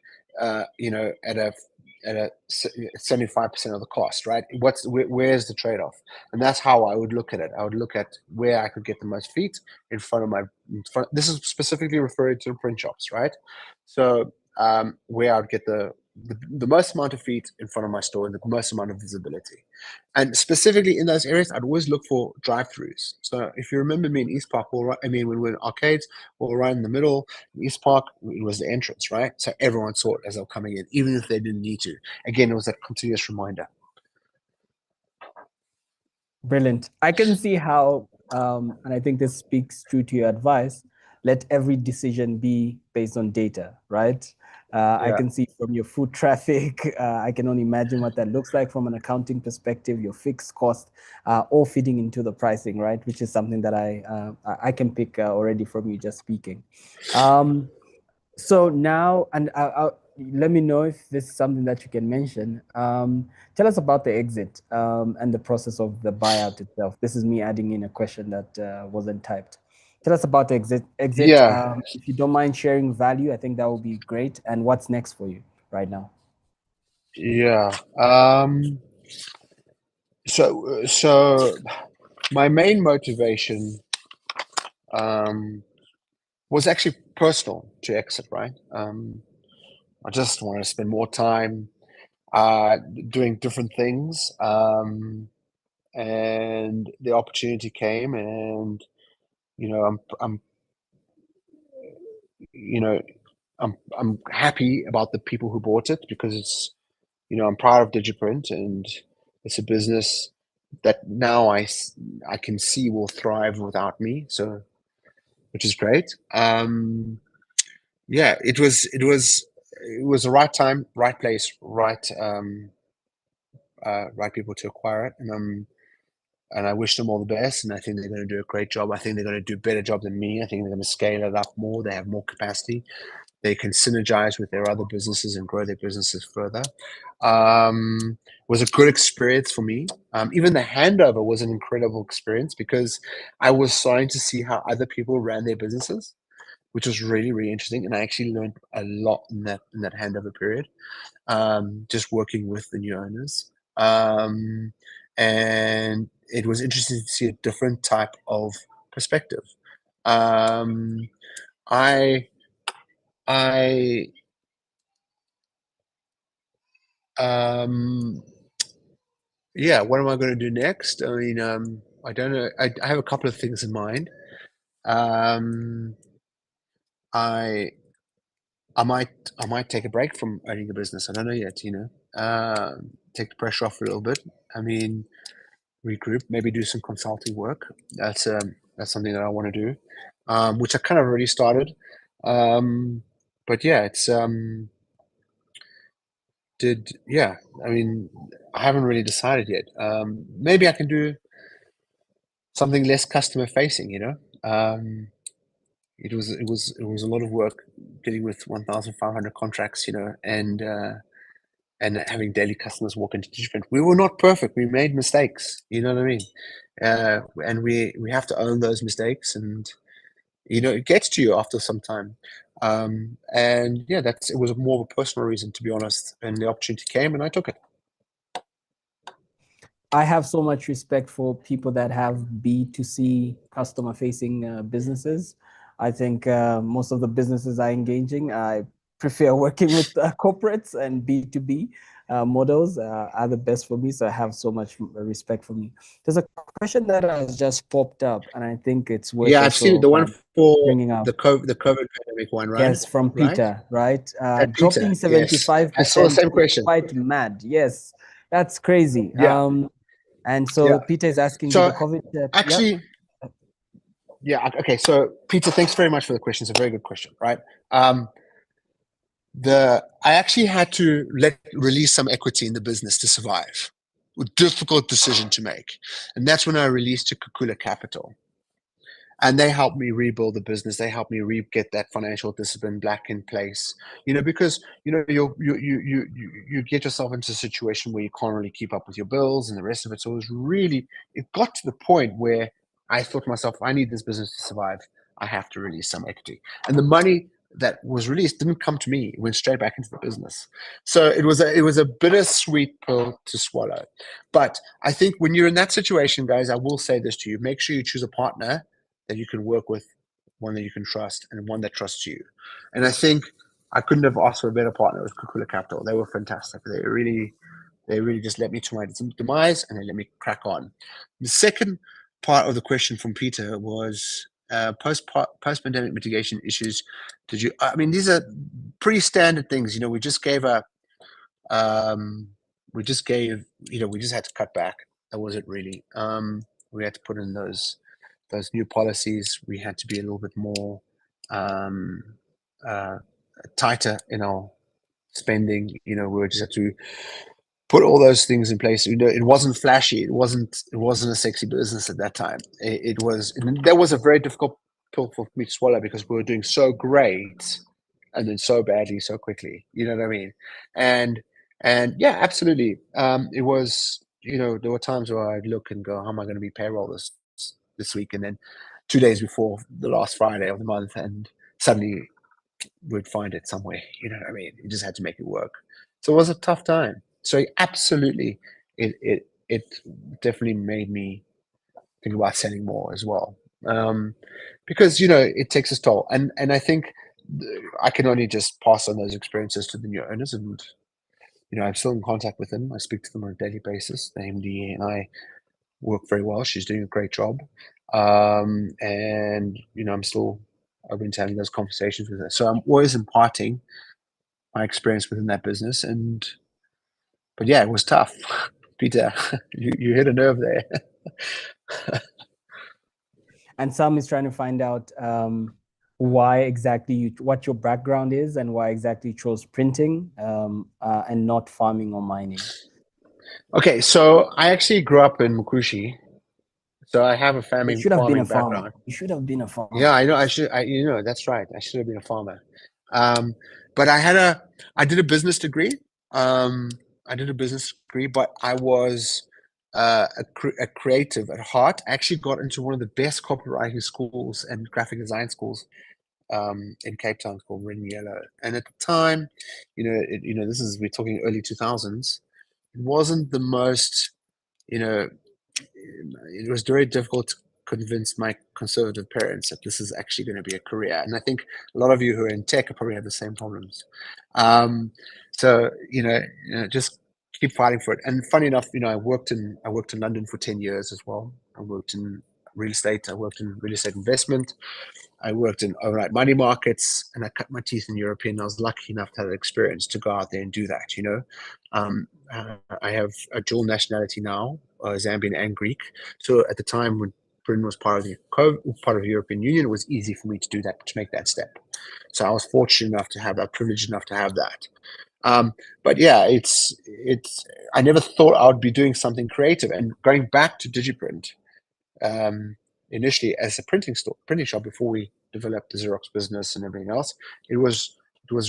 S3: at a 75% of the cost, right? Where's the trade-off? And that's how I would look at it. I would look at where I could get the most feet in front of this is specifically referring to print shops, right? So where I'd get the most amount of feet in front of my store and the most amount of visibility. And specifically in those areas, I'd always look for drive-throughs. So if you remember me in East Park, when we were in arcades, we were right in the middle. In East Park, it was the entrance, right? So everyone saw it as they were coming in, even if they didn't need to. Again, it was that continuous reminder.
S1: Brilliant. I can see how, and I think this speaks true to your advice, let every decision be based on data, right? I can see from your foot traffic, I can only imagine what that looks like from an accounting perspective, your fixed cost, all feeding into the pricing, right? Which is something that I can pick already from you just speaking. So now, and let me know if this is something that you can mention. Tell us about the exit and the process of the buyout itself. This is me adding in a question that wasn't typed. Tell us about the exit.
S3: Yeah.
S1: If you don't mind sharing value, I think that would be great. And what's next for you right now?
S3: Yeah. So my main motivation was actually personal to exit, right? I just wanted to spend more time doing different things, and the opportunity came, and I'm you know I'm happy about the people who bought it, because I'm proud of Digiprint, and it's a business that now I can see will thrive without me. So, which is great. Yeah, it was the right time, right place, right people to acquire it, and I wish them all the best. And I think they're going to do a great job. I think they're going to do a better job than me. I think they're going to scale it up more. They have more capacity. They can synergize with their other businesses and grow their businesses further. Was a good experience for me. Even the handover was an incredible experience, because I was starting to see how other people ran their businesses, which was really, really interesting. And I actually learned a lot in that handover period, just working with the new owners. And it was interesting to see a different type of perspective. Um, I I yeah, what am I going to do next? I mean, I don't know. I have a couple of things in mind. Um, I I might take a break from owning a business. I don't know yet. Take the pressure off a little bit. I mean, regroup, maybe do some consulting work. That's something that I want to do, which I kind of already started. But yeah, it's yeah. I mean, I haven't really decided yet. Maybe I can do something less customer facing. It was a lot of work dealing with 1,500 contracts. And having daily customers walk into Digiprint. We were not perfect. We made mistakes. You know what I mean? And we have to own those mistakes, and it gets to you after some time. And yeah, it was more of a personal reason, to be honest. And the opportunity came, and I took it.
S1: I have so much respect for people that have B2C customer facing businesses. I think most of the businesses I engaging, I prefer working with corporates, and B2B models are the best for me. So I have so much respect for me. There's a question that has just popped up, and I think it's worth
S3: Yeah, I've seen it.
S1: also
S3: The one for
S1: bringing up.
S3: the COVID pandemic one, right?
S1: Yes, from
S3: Right?
S1: Peter, right?
S3: At Peter,
S1: Dropping
S3: yes. I saw the
S1: 75%
S3: same
S1: is
S3: question.
S1: quite mad. Yes, that's crazy.
S3: Yeah,
S1: And so
S3: yeah.
S1: Peter is asking, did
S3: So
S1: the COVID? Yep.
S3: actually, yeah. Okay. So Peter, thanks very much for the question. It's a very good question, right? I actually had to release some equity in the business to survive. A difficult decision to make, and that's when I released to Kukula Capital, and they helped me rebuild the business. They helped me get that financial discipline back in place. Because you get yourself into a situation where you can't really keep up with your bills and the rest of it. So it got to the point where I thought to myself, I need this business to survive. I have to release some equity, and the money that was released didn't come to me. It went straight back into the business. So it was a bittersweet pill to swallow. But I think when you're in that situation, guys, I will say this to you: make sure you choose a partner that you can work with, one that you can trust, and one that trusts you. And I think I couldn't have asked for a better partner with Kukula Capital. They were fantastic. They really just let me to my demise, and they let me crack on. The second part of the question from Peter was post pandemic mitigation issues. I mean, these are pretty standard things. We just gave we just had to cut back. That was it, really. We had to put in those new policies. We had to be a little bit more tighter in our spending. We just had to put all those things in place. It wasn't flashy. It wasn't a sexy business at that time. That was a very difficult pill for me to swallow, because we were doing so great and then so badly so quickly. You know what I mean? And yeah, absolutely. It was. There were times where I'd look and go, "How am I going to be payroll this week?" And then 2 days before the last Friday of the month, and suddenly we'd find it somewhere. You know what I mean? You just had to make it work. So it was a tough time. So absolutely, it definitely made me think about selling more as well, because it takes its toll, and I think I can only just pass on those experiences to the new owners, and I'm still in contact with them. I speak to them on a daily basis. The MD and I work very well. She's doing a great job, and I'm still open to having those conversations with her. So I'm always imparting my experience within that business, but yeah, it was tough. Peter, you hit a nerve there.
S1: And Sam is trying to find out why exactly what your background is and why exactly you chose printing and not farming or mining.
S3: Okay, so I actually grew up in Mukushi, so I have a
S1: You should have been a
S3: farming
S1: farmer.
S3: background.
S1: You should have been a farmer.
S3: Yeah, I know. That's right. I should have been a farmer. But I did a business degree. But I was a creative at heart. I actually got into one of the best copywriting schools and graphic design schools in Cape Town, called Red and Yellow. And at the time, we're talking early 2000s. It wasn't the most, it was very difficult to convince my conservative parents that this is actually going to be a career. And I think a lot of you who are in tech probably have the same problems. So just keep fighting for it. And funny enough, I worked in London for 10 years as well. I worked in real estate. I worked in real estate investment. I worked in overnight money markets, and I cut my teeth in European. I was lucky enough to have the experience to go out there and do that. I have a dual nationality now, Zambian and Greek. So at the time when Britain was part of the European Union, it was easy for me to do that, to make that step. So I was fortunate enough to have that, privileged enough to have that. But yeah, it's. I never thought I would be doing something creative, and going back to Digiprint. Initially as a printing shop before we developed the Xerox business and everything else, it was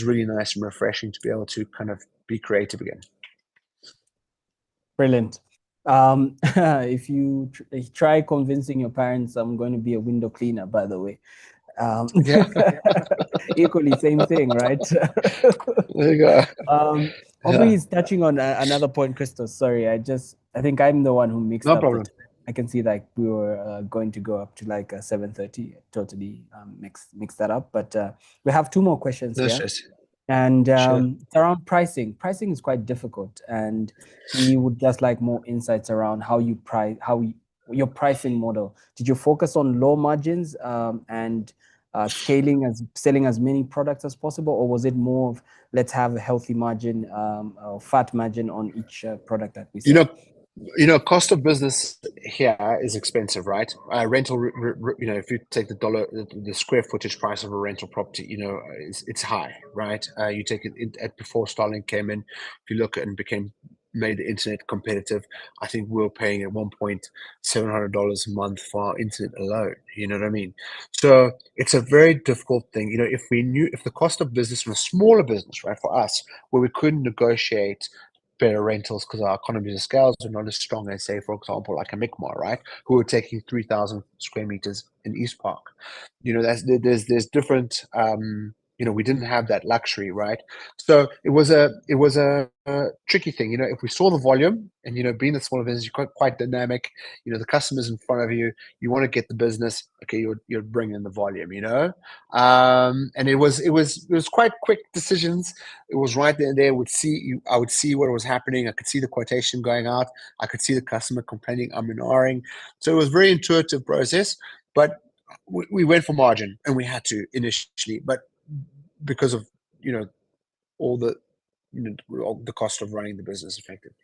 S3: really nice and refreshing to be able to kind of be creative again.
S1: Brilliant. If you try convincing your parents, I'm going to be a window cleaner, by the way. Equally, same thing, right?
S3: There you go.
S1: Aubrey is touching on another point, Christos. Sorry, I think I'm the one who mixed up. No problem. I can see like we were going to go up to like 7:30. Totally mixed that up. But we have two more questions here. And it's around pricing. Pricing is quite difficult, and we would just like more insights around how you price, your pricing model. Did you focus on low margins and selling as many products as possible, or was it more of let's have a healthy margin, fat margin on each product that we sell?
S3: Cost of business here is expensive, right? Rental, if you take the square footage price of a rental property, it's high, right? You take it before Starlink came in. If you look at and made the internet competitive, I think we were paying at one point $700 a month for our internet alone. You know what I mean? So it's a very difficult thing. If the cost of business from a smaller business, right, for us, where we couldn't negotiate better rentals because our economies of scales are not as strong as, say, for example, like a Mi'kmaq, right, who are taking 3,000 square meters in East Park. There's different. We didn't have that luxury, right? So it was a tricky thing. If we saw the volume, and being a smaller business, you're quite dynamic. The customers in front of you. You want to get the business. Okay, you're bringing in the volume. And it was quite quick decisions. It was right there and there. I would see what was happening. I could see the quotation going out. I could see the customer complaining, and ahhing. So it was a very intuitive process, but we went for margin, and we had to initially, but because of all the cost of running the business effectively.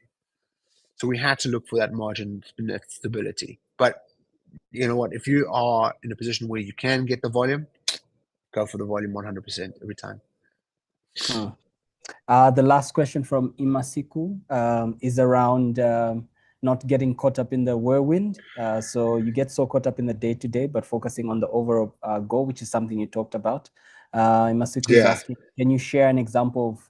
S3: So we had to look for that margin stability. But you know what? If you are in a position where you can get the volume, go for the volume 100% every time.
S1: The last question from Imasiku is around not getting caught up in the whirlwind. So you get so caught up in the day-to-day, but focusing on the overall goal, which is something you talked about. Imasiku is asking, can you share an example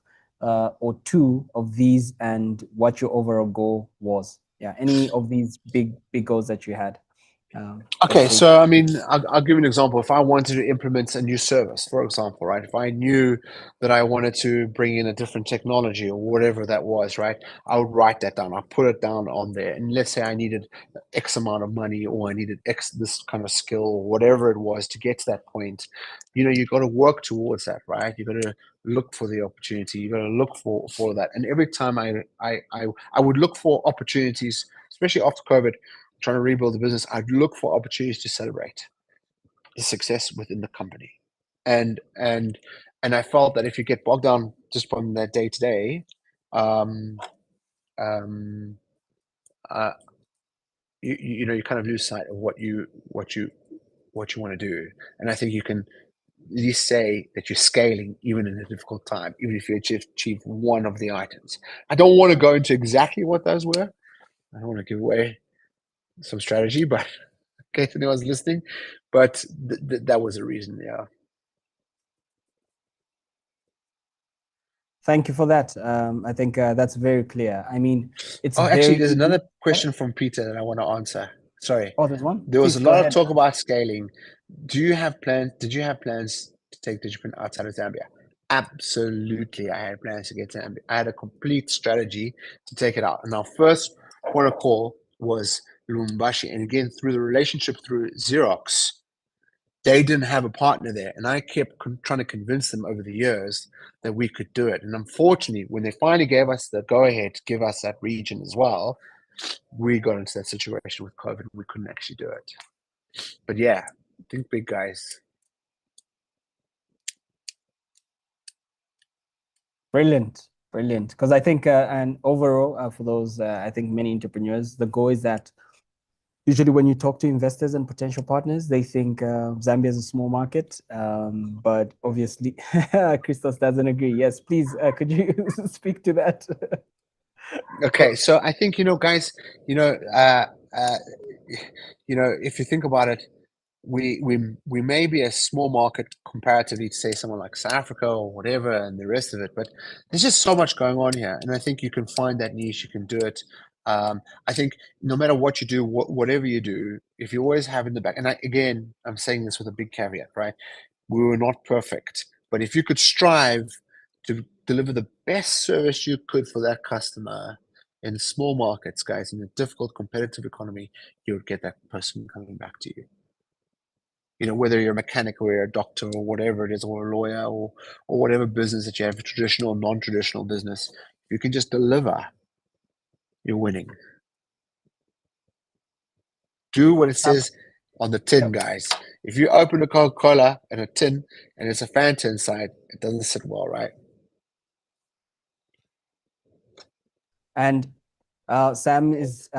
S1: of or two of these and what your overall goal was? Yeah, any of these big goals that you had?
S3: Okay, so I mean, I'll give you an example. If I wanted to implement a new service, for example, right? If I knew that I wanted to bring in a different technology or whatever that was, right? I would write that down. I'll put it down on there. And let's say I needed X amount of money, or I needed X this kind of skill, or whatever it was to get to that point. You got to work towards that, right? You got to look for the opportunity. You got to look for that. And every time I would look for opportunities, especially after COVID, trying to rebuild the business, I'd look for opportunities to celebrate the success within the company. And I felt that if you get bogged down just from that day to day, you kind of lose sight of what you want to do. And I think you can at least say that you're scaling even in a difficult time, even if you achieve one of the items. I don't want to go into exactly what those were. I don't want to give away some strategy, but in case anyone's listening, but that was a reason. Yeah.
S1: Thank you for that. I think that's very clear. I mean, it's
S3: actually, there's another question from Peter that I want to answer. Sorry.
S1: Oh, there's one.
S3: There was a lot of talk about scaling. Did you have plans to take Digiprint outside of Zambia? Absolutely, I had plans to get to Zambia. I had a complete strategy to take it out. And our first port of call was Lubumbashi. And again, through the relationship through Xerox, they didn't have a partner there. And I kept trying to convince them over the years that we could do it. And unfortunately, when they finally gave us the go-ahead to give us that region as well, we got into that situation with COVID. We couldn't actually do it. But yeah, think big, guys.
S1: Brilliant. Because I think, and overall, for those, I think many entrepreneurs, the goal is that usually when you talk to investors and potential partners, they think Zambia is a small market, but obviously Christos doesn't agree. Yes, please, could you speak to that?
S3: Okay, so I think, guys, if you think about it, we may be a small market comparatively to say someone like South Africa or whatever and the rest of it, but there's just so much going on here, and I think you can find that niche, you can do it. I think no matter what you do, whatever you do, if you always have in the back, and I'm saying this with a big caveat, right? We were not perfect, but if you could strive to deliver the best service you could for that customer in small markets, guys, in a difficult competitive economy, you would get that person coming back to you. Whether you're a mechanic or you're a doctor or whatever it is, or a lawyer or whatever business that you have, a traditional or non-traditional business, you can just deliver, you're winning. Do what it says on the tin, guys. If you open a Coca-Cola and a tin and it's a Fanta inside, it doesn't sit well, right?
S1: And Sam, this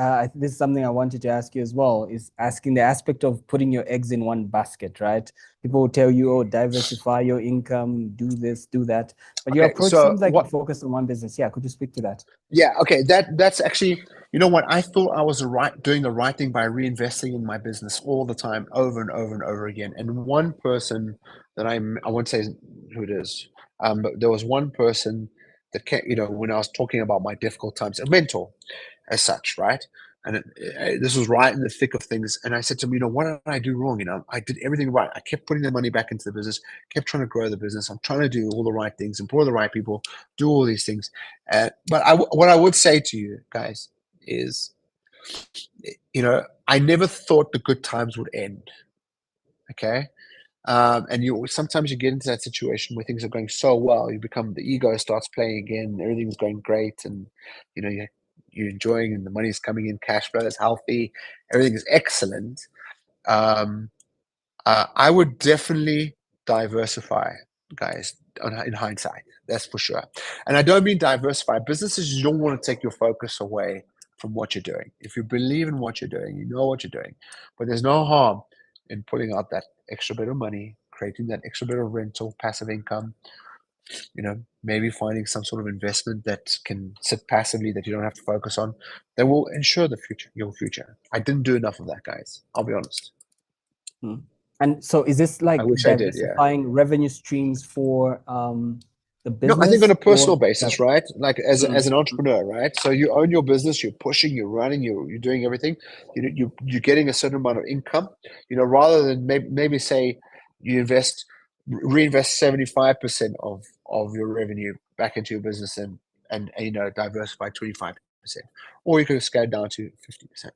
S1: is something I wanted to ask you as well, is asking the aspect of putting your eggs in one basket, right? People will tell you, oh, diversify your income, do this, do that. But your approach seems like you focus on one business. Yeah, could you speak to that?
S3: Yeah, okay. That's actually, you know what? I thought I was doing the right thing by reinvesting in my business all the time, over and over and over again. And one person that I won't say who it is, but there was one person that when I was talking about my difficult times, a mentor as such, right? And this was right in the thick of things. And I said to him, what did I do wrong? I did everything right. I kept putting the money back into the business, kept trying to grow the business. I'm trying to do all the right things, employ the right people, do all these things. But what I would say to you guys is, I never thought the good times would end. Okay. And sometimes you get into that situation where things are going so well, the ego starts playing again, everything's going great, and you're enjoying, and the money's coming in, cash flow is healthy, everything is excellent. I would definitely diversify, guys, in hindsight, that's for sure. And I don't mean diversify businesses. You don't want to take your focus away from what you're doing. If you believe in what you're doing, you know what you're doing, but there's no harm in pulling out that extra bit of money, creating that extra bit of rental passive income, maybe finding some sort of investment that can sit passively that you don't have to focus on, that will ensure your future. I didn't do enough of that, guys. I'll be honest.
S1: And so is this like
S3: diversifying
S1: revenue streams for the
S3: No, I think on
S1: business
S3: a personal
S1: or
S3: basis, right? Like as
S1: Mm.
S3: an entrepreneur, right? So you own your business, you're pushing, you're running, you're doing everything. You're getting a certain amount of income. Rather than maybe say you reinvest 75% of your revenue back into your business and diversify 25%, or you could scale down to 50%.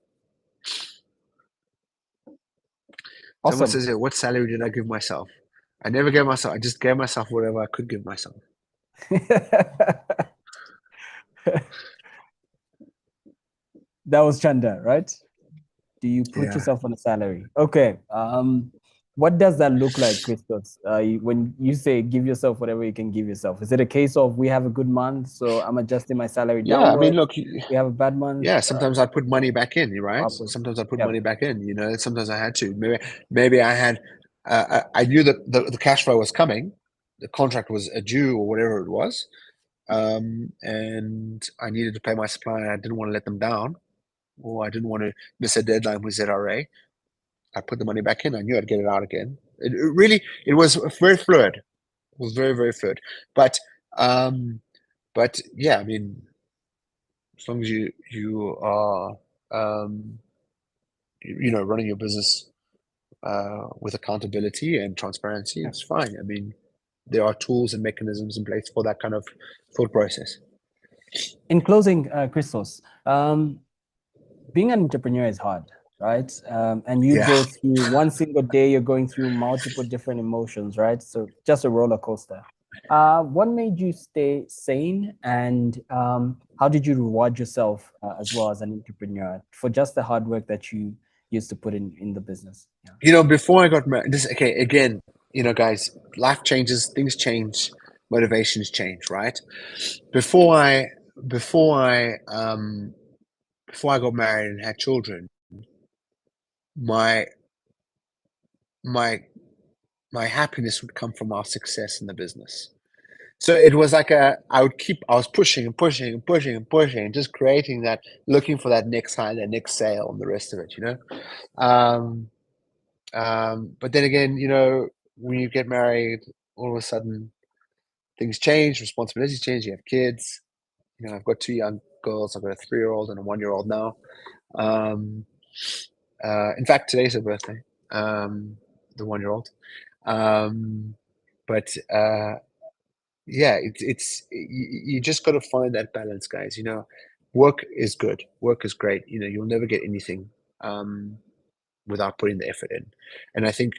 S3: Someone
S1: Awesome.
S3: says, "What salary did I give myself?" I never gave myself. I just gave myself whatever I could give myself.
S1: That was Chanda, right? Do you put
S3: Yeah.
S1: yourself on a salary? Okay. What does that look like, Christos? When you say give yourself whatever you can give yourself, is it a case of we have a good month, so I'm adjusting my salary
S3: Yeah, I mean,
S1: downwards?
S3: look,
S1: We have a bad month.
S3: yeah, sometimes I put money back in, right?
S1: Upwards.
S3: Sometimes I put
S1: Yep.
S3: money back in, sometimes I had to. Maybe I had, I knew that the cash flow was coming, the contract was due or whatever it was, and I needed to pay my supplier. I didn't want to let them down, or I didn't want to miss a deadline with ZRA. I put the money back in. I knew I'd get it out again. It was very fluid. It was very, very fluid. But yeah, I mean, as long as you are running your business with accountability and transparency, it's fine. I mean, there are tools and mechanisms in place for that kind of thought process.
S1: In closing, Christos, being an entrepreneur is hard, right? And you
S3: Yeah.
S1: go through one single day, you're going through multiple different emotions, right? So just a roller coaster. What made you stay sane, and how did you reward yourself as well as an entrepreneur for just the hard work that you used to put in the business? Yeah.
S3: Before I got married, again, guys, life changes, things change, motivations change, right? Before I got married and had children, my happiness would come from our success in the business. So it was like I was pushing and pushing and pushing and pushing and just creating that, looking for that next high, that next sale and the rest of it, But then again, when you get married, all of a sudden things change, responsibilities change, you have kids. I've got 2 young girls. I've got a 3-year-old and a 1-year-old now. In fact, today's her birthday, the 1-year-old. But yeah, you just got to find that balance, guys. Work is good. Work is great. You'll never get anything without putting the effort in. And I think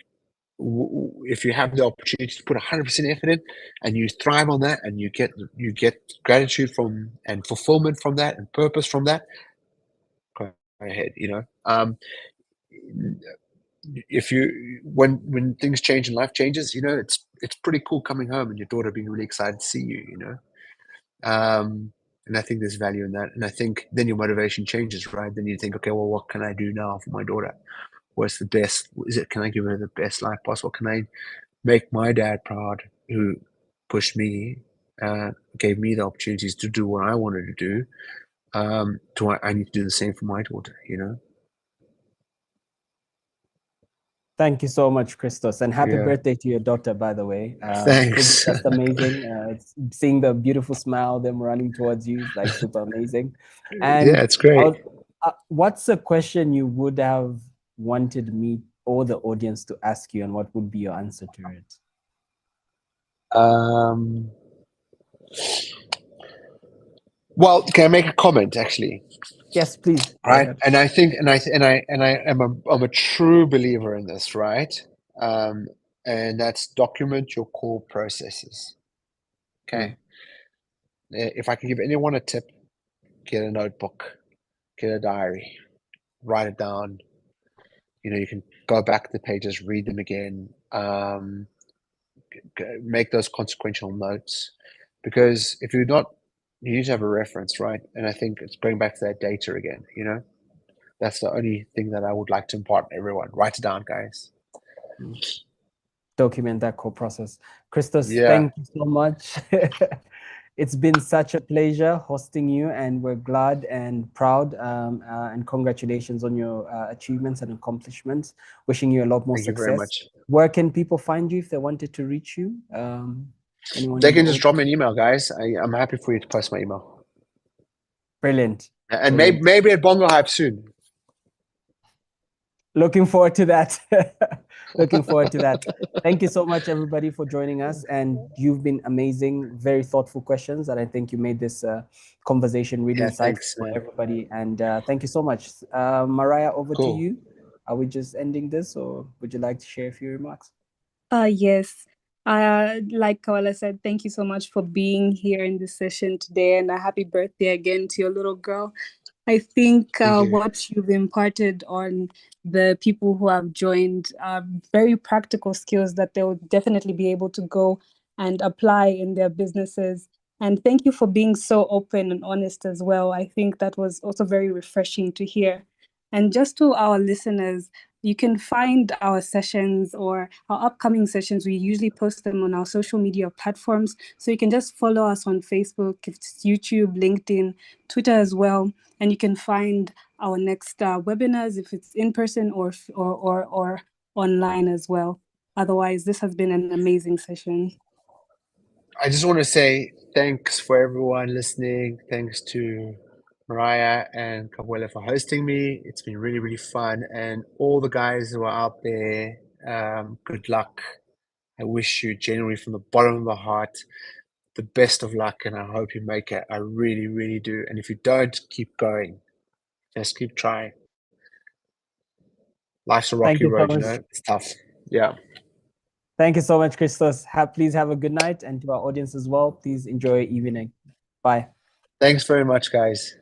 S3: if you have the opportunity to put 100% effort in, and you thrive on that, and you get gratitude from and fulfillment from that and purpose from that, go ahead. If you when things change and life changes, it's pretty cool coming home and your daughter being really excited to see you. And I think there's value in that. And I think then your motivation changes, right? Then you think, okay, well, what can I do now for my daughter? What's the best? Can I give her the best life possible? Can I make my dad proud, who pushed me, gave me the opportunities to do what I wanted to do? I need to do the same for my daughter?
S1: Thank you so much, Christos, and happy
S3: Yeah.
S1: birthday to your daughter, by the way.
S3: Thanks.
S1: That's amazing. Seeing the beautiful smile, them running towards you is like super amazing. And
S3: Yeah, it's great.
S1: What's a question you would have wanted me or the audience to ask you, and what would be your answer to it?
S3: Well, can I make a comment, actually?
S1: Yes, please.
S3: Right, and I think, and I'm a true believer in this, right? And that's document your core processes. Okay. If I can give anyone a tip, get a notebook, get a diary, write it down. You can go back to the pages, read them again, make those consequential notes, because if you're not, you need to have a reference, right? And I think it's going back to that data again. That's the only thing that I would like to impart to everyone. Write it down, guys.
S1: Document that core process. Christos,
S3: Yeah.
S1: thank you so much. It's been such a pleasure hosting you, and we're glad and proud, and congratulations on your achievements and accomplishments. Wishing you a lot more
S3: Thank
S1: success.
S3: you very much.
S1: Where can people find you if they wanted to reach you? Anyone
S3: They
S1: in the
S3: can just drop
S1: audience?
S3: me an email, guys. I'm happy for you to post my email.
S1: Brilliant.
S3: And
S1: Brilliant.
S3: maybe at Bongo Hype soon.
S1: Looking forward to that. Looking forward to that. Thank you so much, everybody, for joining us. And you've been amazing, very thoughtful questions. And I think you made this conversation really insightful
S3: Thanks,
S1: for
S3: man.
S1: everybody. And thank you so much. Mariah, over to
S3: Cool.
S1: you. Are we just ending this, or would you like to share a few remarks?
S2: Yes. Like Kawala said, thank you so much for being here in this session today, and a happy birthday again to your little girl. I think
S3: Thank you.
S2: what you've imparted on the people who have joined are very practical skills that they will definitely be able to go and apply in their businesses. And thank you for being so open and honest as well. I think that was also very refreshing to hear. And just to our listeners, you can find our sessions or our upcoming sessions. We usually post them on our social media platforms. So you can just follow us on Facebook, it's YouTube, LinkedIn, Twitter as well. And you can find our next webinars if it's in person or online as well. Otherwise, this has been an amazing session.
S3: I just want to say thanks for everyone listening. Thanks to Mariah and Kabuela for hosting me. It's been really, really fun. And all the guys who are out there, good luck. I wish you genuinely from the bottom of my heart the best of luck, and I hope you make it. I really, really do. And if you don't, keep going. Just keep trying. Life's a rocky
S1: Thank you so
S3: road, you
S1: much.
S3: know? It's tough. Yeah.
S1: Thank you so much, Christos. Please have a good night. And to our audience as well, please enjoy your evening. Bye.
S3: Thanks very much, guys.